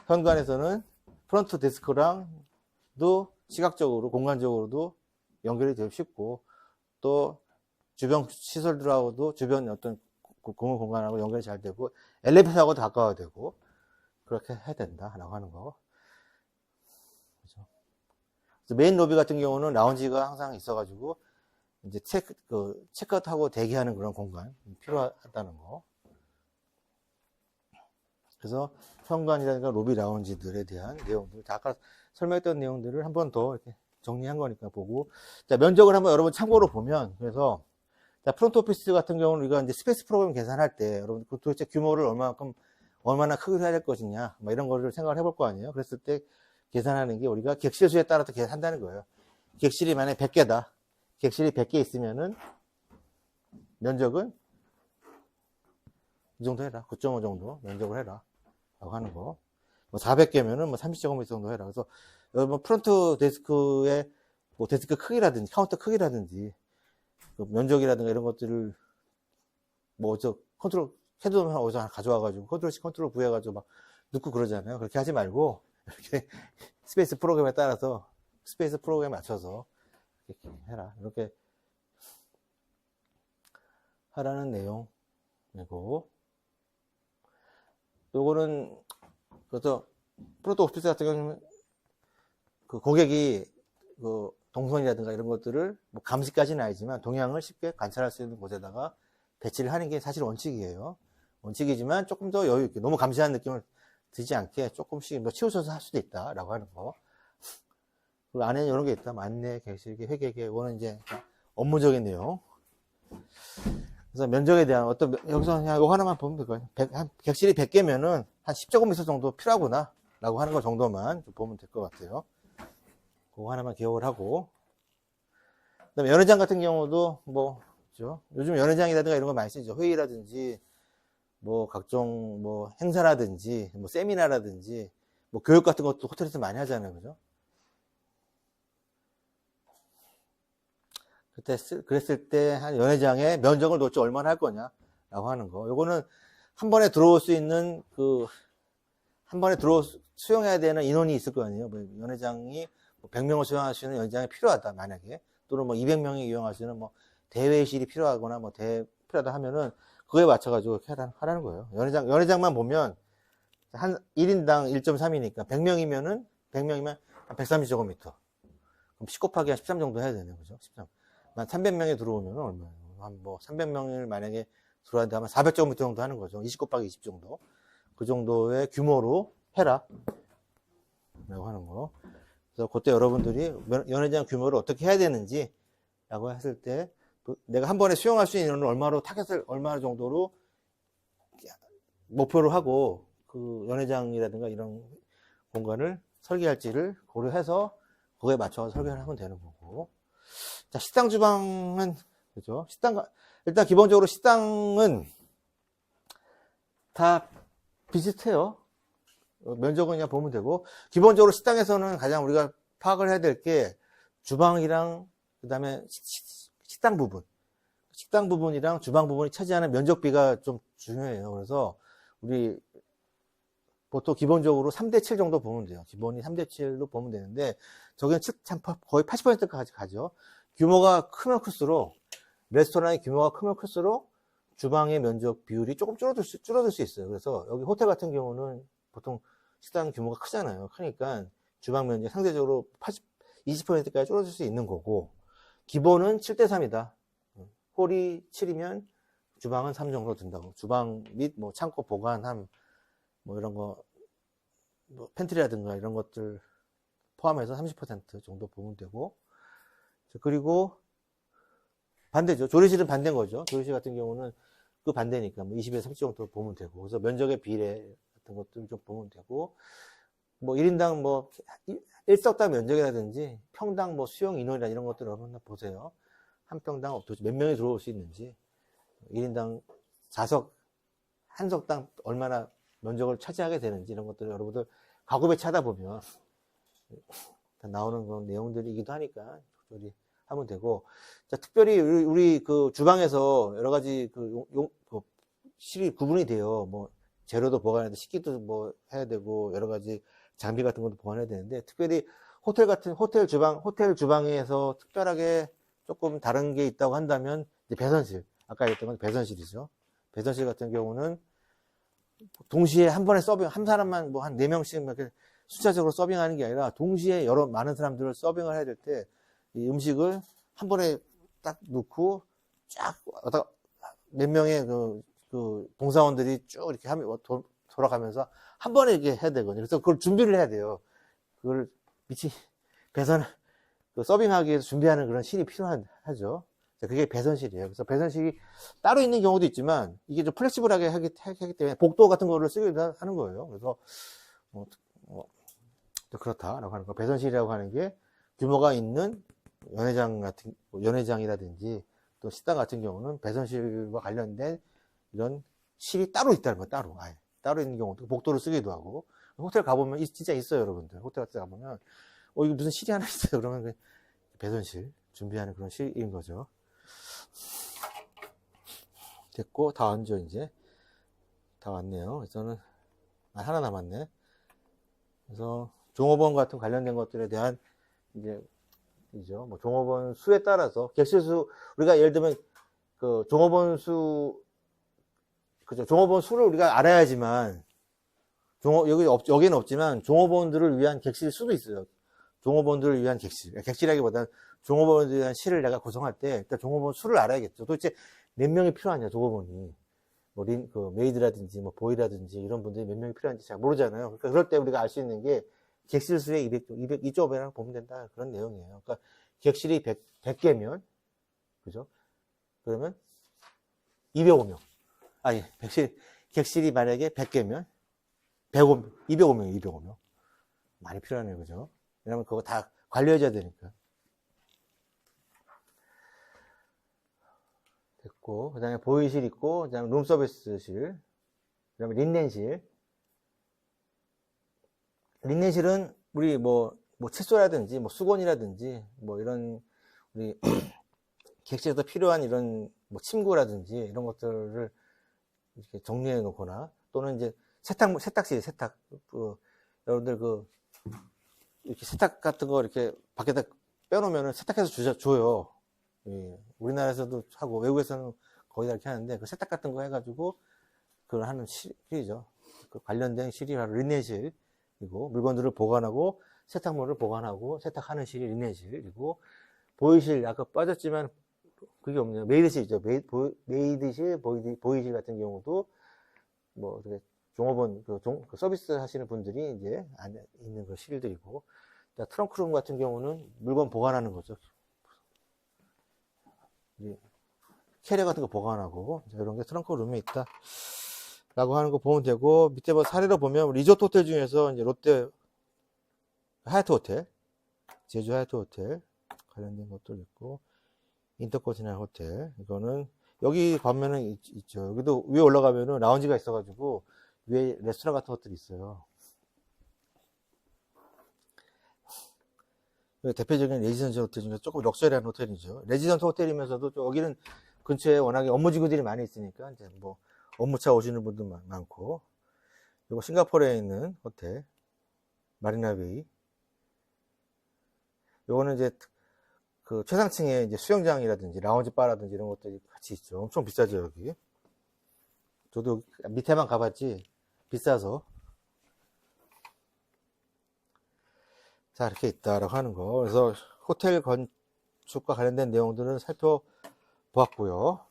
현관에서는 프런트 데스크랑도 시각적으로, 공간적으로도 연결이 되기 쉽고, 또 주변 시설들하고도 주변 어떤 공용 공간하고 연결이 잘 되고, 엘리베이터하고도 가까워야 되고, 그렇게 해야 된다라고 하는 거. 그렇죠? 그래서 메인 로비 같은 경우는 라운지가 항상 있어가지고, 이제 체크아웃하고 대기하는 그런 공간 필요하다는 거. 그래서 현관이라든가 로비 라운지들에 대한 내용들, 아까 설명했던 내용들을 한 번 더 이렇게 정리한 거니까 보고, 자, 면적을 한번 여러분 참고로 보면, 그래서 자, 프론트 오피스 같은 경우는 우리가 이제 스페이스 프로그램 계산할 때 여러분 도대체 규모를 얼마나 크게 해야 될 것이냐, 뭐 이런 거를 생각을 해볼 거 아니에요. 그랬을 때 계산하는 게 우리가 객실 수에 따라서 계산한다는 거예요. 객실이 만약에 100개다. 객실이 100개 있으면은 면적은 이 정도 해라. 9.5 정도 면적을 해라. 라고 하는 거. 뭐 400개면은 뭐 30제곱미터 정도 해라. 그래서 여러분 프론트 데스크의 뭐 데스크 크기라든지 카운터 크기라든지 그 면적이라든가 이런 것들을 뭐 컨트롤 헤드만 어디서 하나 가져와가지고 컨트롤 구해가지고 막 넣고 그러잖아요. 그렇게 하지 말고 이렇게 스페이스 프로그램에 따라서 스페이스 프로그램에 맞춰서 이렇게 해라. 이렇게 하라는 내용이고, 요거는, 그래서, 프로토 오피스 같은 경우는, 그 고객이, 그, 동선이라든가 이런 것들을, 뭐 감시까지는 아니지만, 동향을 쉽게 관찰할 수 있는 곳에다가 배치를 하는 게 사실 원칙이에요. 원칙이지만, 조금 더 여유있게, 너무 감시하는 느낌을 들지 않게, 조금씩 뭐 치우쳐서 할 수도 있다, 라고 하는 거. 그 안에는 이런 게 있다. 안내, 객실계, 회계계, 이거는 이제, 업무적인 내용. 그래서 면적에 대한 여기서 그냥 이거 하나만 보면 될 거예요. 객실이 100개면은 한 10제곱미터 정도 필요하구나. 라고 하는 거 정도만 보면 될 것 같아요. 그거 하나만 기억을 하고. 그 다음에 연회장 같은 경우도 그죠? 요즘 연회장이라든가 이런 거 많이 쓰죠. 회의라든지, 각종 행사라든지, 세미나라든지, 교육 같은 것도 호텔에서 많이 하잖아요. 그죠? 그랬을 때 한 연회장에 면적을 도대체 얼마나 할 거냐라고 하는 거. 요거는 한 번에 들어올 수 있는 한 번에 수용해야 되는 인원이 있을 거 아니에요. 연회장이 100명을 수용할 수 있는 연회장이 필요하다, 만약에. 또는 200명이 이용할 수 있는 대회실이 필요하거나 필요하다 하면은 그거에 맞춰가지고 하라는 거예요. 연회장만 보면 한 1인당 1.3이니까 100명이면 한 130제곱미터. 그럼 10 곱하기 한 13 정도 해야 되네요. 그죠? 13. 만 300명이 들어오면 얼마예요? 300명을 만약에 들어왔는데 하면 400제곱미터 정도 하는 거죠. 20 곱하기 20 정도. 그 정도의 규모로 해라. 라고 하는 거. 그래서 그때 여러분들이 연회장 규모를 어떻게 해야 되는지 라고 했을 때 내가 한 번에 수용할 수 있는 타겟을 얼마 정도로 목표로 하고 그 연회장이라든가 이런 공간을 설계할지를 고려해서 그거에 맞춰서 설계를 하면 되는 거고. 자, 식당 주방은, 그죠? 일단 기본적으로 식당은 다 비슷해요. 면적은 그냥 보면 되고. 기본적으로 식당에서는 가장 우리가 파악을 해야 될 게 주방이랑, 그 다음에 식당 부분이랑 주방 부분이 차지하는 면적비가 좀 중요해요. 그래서 우리 보통 기본적으로 3대7 정도 보면 돼요. 기본이 3대7로 보면 되는데, 저기는 거의 80%까지 가죠. 규모가 크면 클수록, 레스토랑의 규모가 크면 클수록, 주방의 면적 비율이 조금 줄어들 수 있어요. 그래서 여기 호텔 같은 경우는 보통 식당 규모가 크잖아요. 크니까 주방 면적 상대적으로 20%까지 줄어들 수 있는 거고, 기본은 7대3이다. 홀이 7이면 주방은 3 정도 든다고. 주방 및 창고 보관함, 이런 거, 팬트리라든가 이런 것들 포함해서 30% 정도 보면 되고, 그리고 반대죠. 조리실은 반대인 거죠. 조리실 같은 경우는 그 반대니까 20에서 30 정도 보면 되고, 그래서 면적의 비례 같은 것들 좀 보면 되고, 1인당 1석당 면적이라든지 평당 수용 인원이나 이런 것들을 한번 보세요. 한 평당 몇 명이 들어올 수 있는지, 1인당 4석, 한 석당 얼마나 면적을 차지하게 되는지 이런 것들을 여러분들 가구 배치하다 보면 나오는 그런 내용들이기도 하니까 적절히 하면 되고. 자, 특별히 우리 그 주방에서 여러 가지 실이 구분이 돼요. 재료도 보관해야 돼, 식기도 해야 되고 여러 가지 장비 같은 것도 보관해야 되는데, 특별히 호텔 주방에서 특별하게 조금 다른 게 있다고 한다면 이제 배선실, 아까 얘기했던 건 배선실이죠. 배선실 같은 경우는 동시에 한 번에 한 사람만 한 4명씩 이렇게 순차적으로 서빙하는 게 아니라 동시에 많은 사람들을 서빙을 해야 될 때 이 음식을 한 번에 딱 넣고 쫙 몇 명의 그 봉사원들이 쭉 이렇게 돌아가면서 한 번에 이렇게 해야 되거든요. 그래서 그걸 준비를 해야 돼요. 그걸 서빙하기 위해서 준비하는 그런 실이 필요하죠. 그게 배선실이에요. 그래서 배선실이 따로 있는 경우도 있지만 이게 좀 플렉시블하게 하기 때문에 복도 같은 거를 쓰기도 하는 거예요. 그래서 또 그렇다라고 하는 거. 배선실이라고 하는 게 규모가 있는 연회장이라든지 또 식당 같은 경우는 배선실과 관련된 이런 실이 따로 있다는 거예요. 따로 있는 경우도 복도를 쓰기도 하고. 호텔 가보면 진짜 있어요, 여러분들. 호텔 같은 데 가보면 이거 무슨 실이 하나 있어요. 그러면 배선실 준비하는 그런 실인 거죠. 됐고, 다 왔죠, 이제. 다 왔네요. 그래서는, 하나 남았네. 그래서, 종업원 같은 관련된 것들에 대한 이제, 이죠. 뭐, 종업원 수에 따라서, 객실수, 우리가 예를 들면, 그, 종업원 수, 그죠. 종업원 수를 우리가 알아야지만, 여기는 없지만, 종업원들을 위한 객실 수도 있어요. 종업원들을 위한 객실. 객실이라기보다는 종업원들을 위한 실을 내가 구성할 때, 일단 종업원 수를 알아야겠죠. 도대체 몇 명이 필요하냐, 종업원이. 뭐, 그, 메이드라든지, 뭐, 보이라든지, 이런 분들이 몇 명이 필요한지 잘 모르잖아요. 그러니까 그럴 때 우리가 알 수 있는 게, 객실 수의 2.5배라고 보면 된다. 그런 내용이에요. 그러니까, 객실이 100개면, 그죠? 그러면, 205명. 아니, 객실이 만약에 100개면, 205명, 205명. 많이 필요하네요. 그죠? 왜냐면 그거 다 관리해줘야 되니까. 됐고, 그 다음에 보이실 있고, 그 다음에 룸서비스실, 그 다음에 린넨실. 린넨실은 우리 뭐 칫솔이라든지, 뭐 수건이라든지, 뭐 이런, 우리 객실에서 필요한 이런 뭐 침구라든지 이런 것들을 이렇게 정리해 놓거나, 또는 이제 세탁실, 여러분들 이렇게 세탁 같은 거 이렇게 밖에다 빼놓으면 세탁해서 줘요. 예. 우리나라에서도 하고, 외국에서는 거의 다 이렇게 하는데, 그 세탁 같은 거 해가지고, 그걸 하는 실이죠. 그 관련된 실이 바로 린넨실이고, 물건들을 보관하고, 세탁물을 보관하고, 세탁하는 실이 린넨실이고, 보이실, 아까 빠졌지만, 그게 없네요. 메이드실이죠. 메이드실, 보이실 같은 경우도, 뭐, 종업원, 그 서비스 하시는 분들이 이제 안에 있는 그 실들이고, 트렁크룸 같은 경우는 물건 보관하는 거죠. 캐리어 같은 거 보관하고, 이런 게 트렁크룸에 있다. 라고 하는 거 보면 되고, 밑에 뭐 사례로 보면, 리조트 호텔 중에서 이제 롯데 하얏트 호텔, 제주 하얏트 호텔, 관련된 것도 있고, 인터컨티넨탈 호텔, 이거는, 여기 가면은 있죠. 여기도 위에 올라가면은 라운지가 있어가지고, 위에 레스토랑 같은 것들이 있어요. 대표적인 레지던트 호텔 중에 조금 럭셔리한 호텔이죠. 레지던트 호텔이면서도 여기는 근처에 워낙에 업무지구들이 많이 있으니까 이제 뭐 업무차 오시는 분도 많고, 그리고 싱가포르에 있는 호텔 마리나베이. 요거는 이제 그 최상층에 이제 수영장이라든지 라운지 바라든지 이런 것들이 같이 있죠. 엄청 비싸죠 여기. 저도 밑에만 가봤지 비싸서. 자, 이렇게 있다라고 하는 거. 그래서 호텔 건축과 관련된 내용들은 살펴보았고요.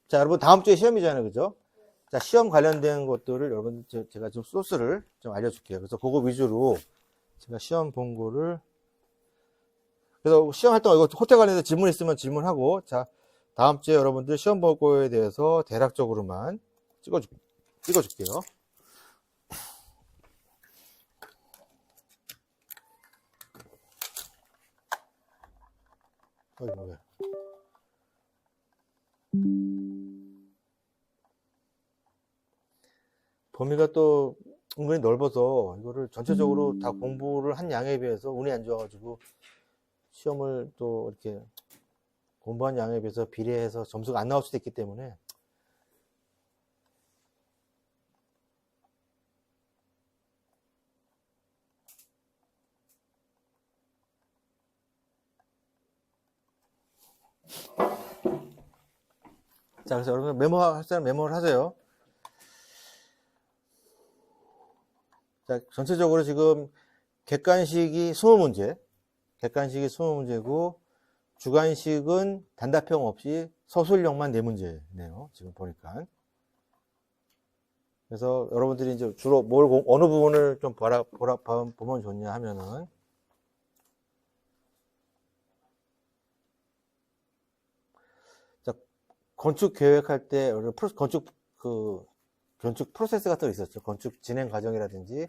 자, 여러분 다음 주에 시험이잖아요. 그죠? 자, 시험 관련된 것들을 여러분 제가 좀 소스를 좀 알려줄게요. 그래서 그거 위주로 제가 시험 본 거를, 그래서 시험 할 때 이거 호텔 관련해서 질문 있으면 질문하고, 자, 다음 주에 여러분들 시험 볼 거에 대해서 대략적으로만 찍어줄게요. 왜? 범위가 또 은근히 넓어서 이거를 전체적으로 다 공부를 한 양에 비해서 운이 안 좋아가지고 시험을 또 이렇게 공부한 양에 비해서 비례해서 점수가 안 나올 수도 있기 때문에, 자, 그래서 여러분 메모할 사람 메모를 하세요. 자, 전체적으로 지금 객관식이 20문제, 객관식이 20문제고, 주관식은 단답형 없이 서술형만 4문제네요. 지금 보니까. 그래서 여러분들이 이제 주로 어느 부분을 좀 보면 좋냐 하면은, 자, 건축 계획할 때, 건축 프로세스 같은 거 있었죠. 건축 진행 과정이라든지,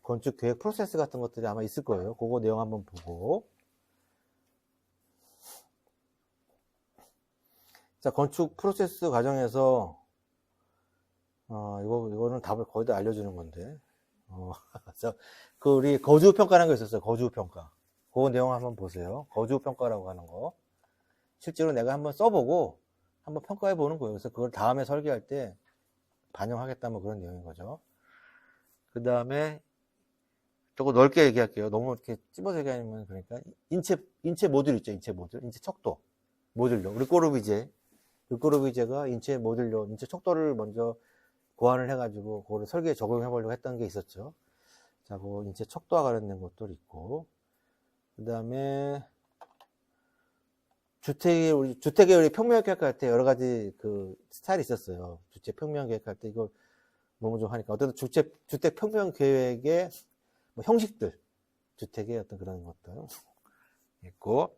건축 계획 프로세스 같은 것들이 아마 있을 거예요. 그거 내용 한번 보고. 자, 건축 프로세스 과정에서, 이거는 답을 거의 다 알려주는 건데. 우리 거주평가라는 거 있었어요. 거주평가. 그 내용 한번 보세요. 거주평가라고 하는 거. 실제로 내가 한번 써보고, 한번 평가해 보는 거예요. 그래서 그걸 다음에 설계할 때 반영하겠다, 뭐 그런 내용인 거죠. 그 다음에 조금 넓게 얘기할게요. 너무 이렇게 찝어서 얘기하면 그러니까 인체 모듈 있죠. 인체 모듈, 인체 척도 모듈로 르꼬르비제가 인체 모듈로 인체 척도를 먼저 고안을 해가지고 그거를 설계에 적용해 보려고 했던 게 있었죠. 자, 그 인체 척도와 관련된 것도 있고, 그 다음에 주택에 우리 평면 계획할 때 여러 가지 그 스타일이 있었어요. 주택 평면 계획할 때 이걸 너무 좀 하니까 어떤 주택 평면 계획의 뭐 형식들, 주택의 어떤 그런 것들 있고,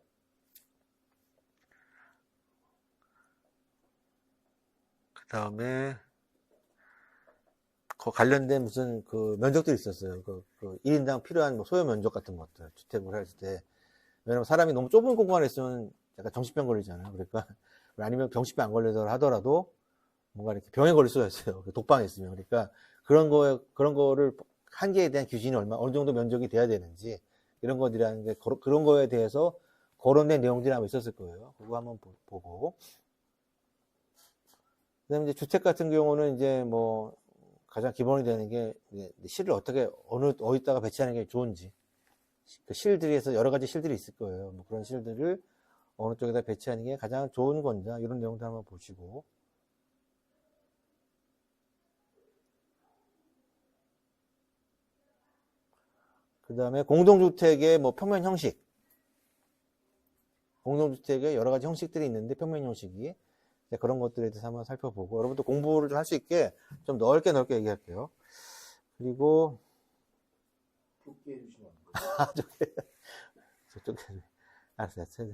그 다음에 그 관련된 무슨 그 면적들이 있었어요. 그 1인당 필요한 뭐 소요 면적 같은 것들, 주택을 할 때. 왜냐면 사람이 너무 좁은 공간에 있으면 약간 정신병 걸리잖아요. 그러니까, 아니면 정신병 안 걸리더라 하더라도 뭔가 이렇게 병에 걸릴 수가 있어요. 독방에 있으면. 그러니까 그런 거를 한계에 대한 규진이 어느 정도 면적이 돼야 되는지, 이런 것들이라는 게, 그런 거에 대해서 거론된 내용들이 아마 있었을 거예요. 그거 한번 보고. 그 다음에 이제 주택 같은 경우는 이제 뭐, 가장 기본이 되는 게, 실을 어떻게, 어디다가 배치하는 게 좋은지. 그 실들에서 여러 가지 실들이 있을 거예요. 뭐 그런 실들을 어느 쪽에다 배치하는 게 가장 좋은 건지, 이런 내용도 한번 보시고. 그 다음에 공동주택의 뭐 평면 형식. 공동주택의 여러 가지 형식들이 있는데, 평면 형식이. 그런 것들에 대해서 한번 살펴보고, 여러분도 공부를 좀 할 수 있게 좀 넓게 얘기할게요. 그리고, 좁게 해주시면 안 돼요? 저쪽에, 알았어요.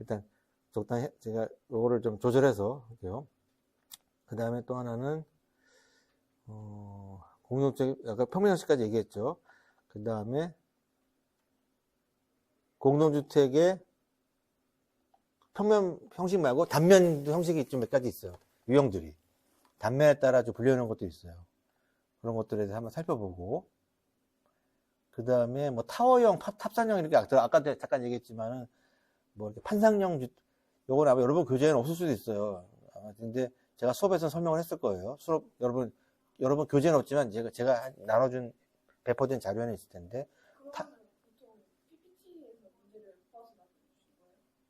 일단, 적당히, 제가 요거를 좀 조절해서 할게요. 그 다음에 또 하나는, 공동주택, 아까 평면 형식까지 얘기했죠. 그 다음에, 공동주택의 평면 형식 말고 단면 형식이 좀 몇 가지 있어요. 유형들이. 단면에 따라 좀 분류하는 것도 있어요. 그런 것들에 대해서 한번 살펴보고. 그 다음에 뭐 타워형, 탑산형 이렇게 아까 잠깐 얘기했지만은 뭐 이렇게 판상형, 요건 아마 여러분 교재에는 없을 수도 있어요. 근데 제가 수업에서 설명을 했을 거예요. 여러분 교재는 없지만 제가 나눠준, 배포된 자료에는 있을 텐데.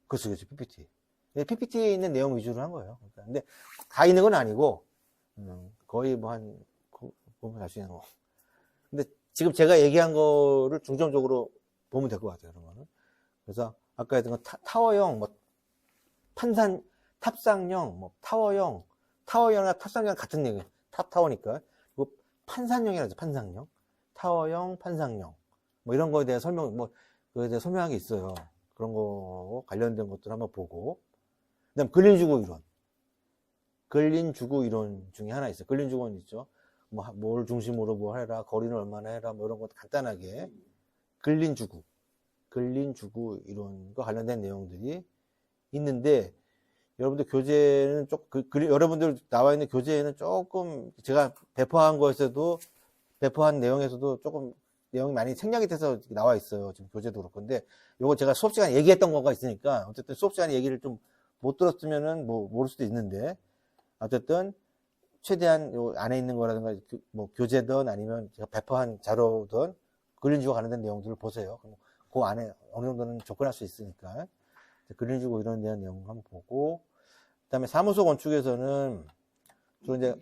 그렇죠, PPT. PPT에 있는 내용 위주로 한 거예요. 그러니까. 근데 다 있는 건 아니고, 거의 뭐 보면 알 수 있는 거. 근데 지금 제가 얘기한 거를 중점적으로 보면 될 것 같아요, 그런 거는. 그래서 아까 했던 건 타워형, 뭐, 탑상형, 뭐, 타워형이나 탑상형 같은 얘기. 타워니까. 그리고 판산형이라죠, 판상형. 타워형, 판상형. 뭐 이런 거에 대해 그거에 대해 설명한 게 있어요. 그런 거 관련된 것들 한번 보고. 그 다음 근린주거 이론 중에 하나 있어요. 근린주거는 있죠. 뭘 중심으로 뭐 해라, 거리는 얼마나 해라, 뭐 이런 것도 간단하게. 근린주거 이론과 관련된 내용들이 있는데, 여러분들 교재는 여러분들 나와 있는 교재에는 조금 제가 배포한 내용에서도 조금 내용이 많이 생략이 돼서 나와 있어요. 지금 교재도 그렇고. 근데 요거 제가 수업 시간에 얘기했던 거가 있으니까, 어쨌든 수업 시간에 얘기를 좀 못 들었으면은 모를 수도 있는데, 어쨌든 최대한 요 안에 있는 거라든가 뭐 교재든 아니면 제가 배포한 자료든 근린주거 관련된 내용들을 보세요. 그럼 그 안에 어느 정도는 접근할 수 있으니까. 근린주거 이런 대한 내용 한번 보고, 그 다음에 사무소 건축에서는 주로 이제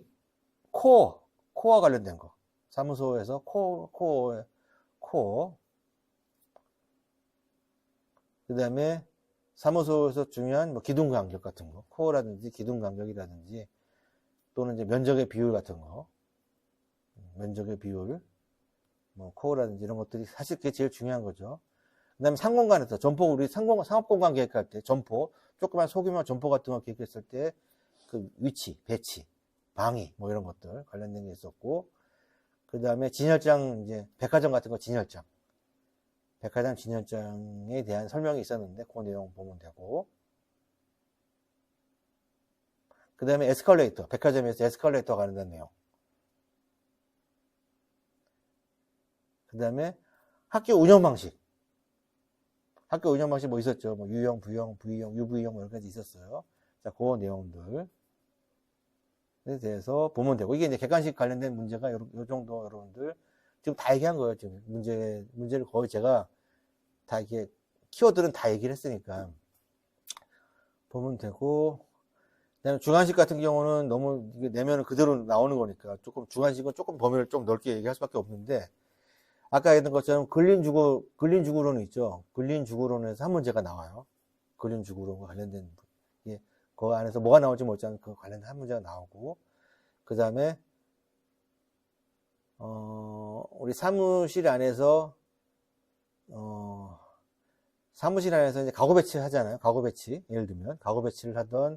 코어와 관련된 거. 사무소에서 코어. 그 다음에 사무소에서 중요한 뭐 기둥 간격 같은 거. 코어라든지 기둥 간격이라든지 또는 이제 면적의 비율 같은 거. 면적의 비율. 뭐 코어라든지 이런 것들이 사실 그게 제일 중요한 거죠. 그 다음에 상공간에서 우리 상업공간 계획할 때 조그만 소규모 점포 같은 거 계획했을 때 그 위치, 배치, 방위 뭐 이런 것들 관련된 게 있었고, 그 다음에 진열장, 이제 백화점 같은 거 백화점 진열장에 대한 설명이 있었는데 그 내용 보면 되고, 그 다음에 백화점에서 에스컬레이터 관련된 내용, 그 다음에 학교 운영 방식 뭐 있었죠. 뭐 U형, V형, UV형 뭐 여러 가지 있었어요. 자, 그 내용들에 대해서 보면 되고, 이게 이제 객관식 관련된 문제가 요 정도 여러분들 지금 다 얘기한 거예요. 지금 문제를 거의 제가 다 이게 키워드는 다 얘기를 했으니까 보면 되고, 그다음에 주관식 같은 경우는 너무 이게 내면은 그대로 나오는 거니까 조금 주관식은 조금 범위를 좀 넓게 얘기할 수밖에 없는데, 아까 얘기했던 것처럼 근린주구론이 있죠. 근린주구론에서 한 문제가 나와요. 근린주구론과 관련된 예, 그 안에서 뭐가 나올지 모르지만 그 관련된 한 문제가 나오고, 그 다음에 우리 사무실 안에서 이제 가구 배치 하잖아요. 가구 배치. 예를 들면, 가구 배치를 하던,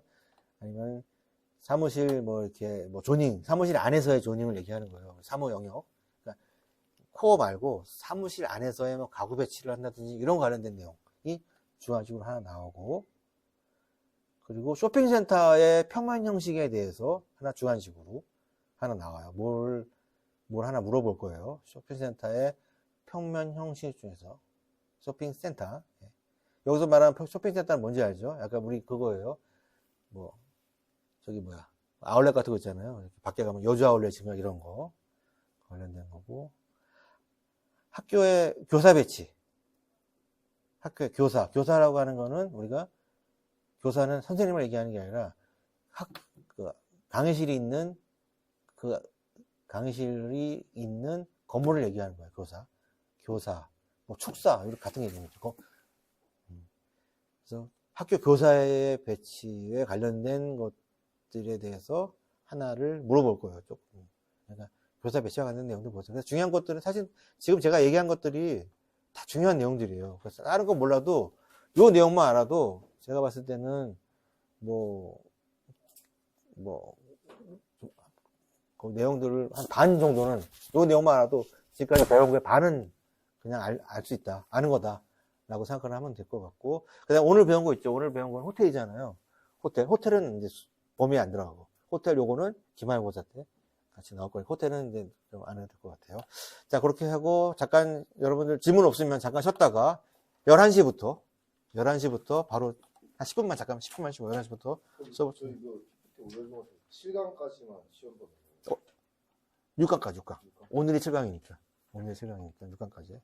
아니면 사무실 이렇게 조닝, 사무실 안에서의 조닝을 얘기하는 거예요. 사무 영역. 그러니까 코어 말고 사무실 안에서의 가구 배치를 한다든지 이런 관련된 내용이 주관식으로 하나 나오고, 그리고 쇼핑센터의 평면 형식에 대해서 하나 주관식으로 하나 나와요. 뭘 하나 물어볼 거예요. 쇼핑센터의 평면 형식 중에서. 쇼핑센터. 여기서 말하는 쇼핑센터는 뭔지 알죠? 약간 우리 그거예요. 아울렛 같은 거 있잖아요. 밖에 가면 여주 아울렛인가 이런 거. 관련된 거고. 학교의 교사 배치. 학교의 교사라고 하는 거는 우리가 교사는 선생님을 얘기하는 게 아니라 강의실이 있는 건물을 얘기하는 거예요. 교사, 축사 이렇게 같은 게 있는 거죠. 그래서 학교 교사의 배치에 관련된 것들에 대해서 하나를 물어볼 거예요. 조금. 그러니까 교사 배치와 관련된 내용도 보세요. 그래서 중요한 것들은 사실 지금 제가 얘기한 것들이 다 중요한 내용들이에요. 그래서 다른 건 몰라도 요 내용만 알아도 제가 봤을 때는 그 내용들을 한 반 정도는 요 내용만 알아도 지금까지 배운 게 반은 그냥 알 수 있다. 아는 거다. 라고 생각을 하면 될 것 같고. 그 다음에 오늘 배운 거 있죠. 오늘 배운 건 호텔이잖아요. 호텔은 이제 범위에 안 들어가고. 호텔 요거는 기말고사 때 같이 나올 거예요. 호텔은 이제 좀 안 해도 될 것 같아요. 자, 그렇게 하고 잠깐 여러분들 질문 없으면 잠깐 쉬었다가 11시부터 바로 한 10분만 쉬고 11시부터 수업. 저 이거 올려주면 7강까지만 시험 보는 6강까지. 오늘이 7강이니까 6강까지.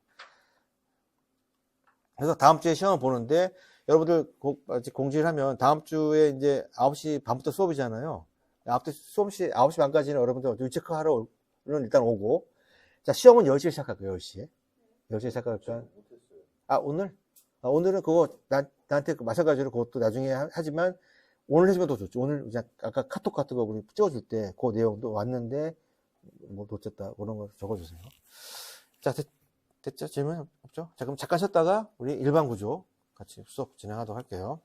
그래서 다음 주에 시험을 보는데, 여러분들 아직 공지를 하면 다음 주에 이제 9시 반부터 수업이잖아요. 9시 반까지는 여러분들 유체크하러 일단 오고, 자, 시험은 10시에 시작할 거예요. 10시에 시작하니까. 오늘은 그거 나한테 마찬가지로 그것도 나중에 하지만 오늘 해주면 더 좋죠. 오늘 그냥 아까 카톡 같은 거 우리 찍어줄 때 그 내용도 왔는데 놓쳤다 그런 거 적어주세요. 자, 됐죠? 질문 없죠? 자, 그럼 잠깐 쉬었다가 우리 일반 구조 같이 수업 진행하도록 할게요.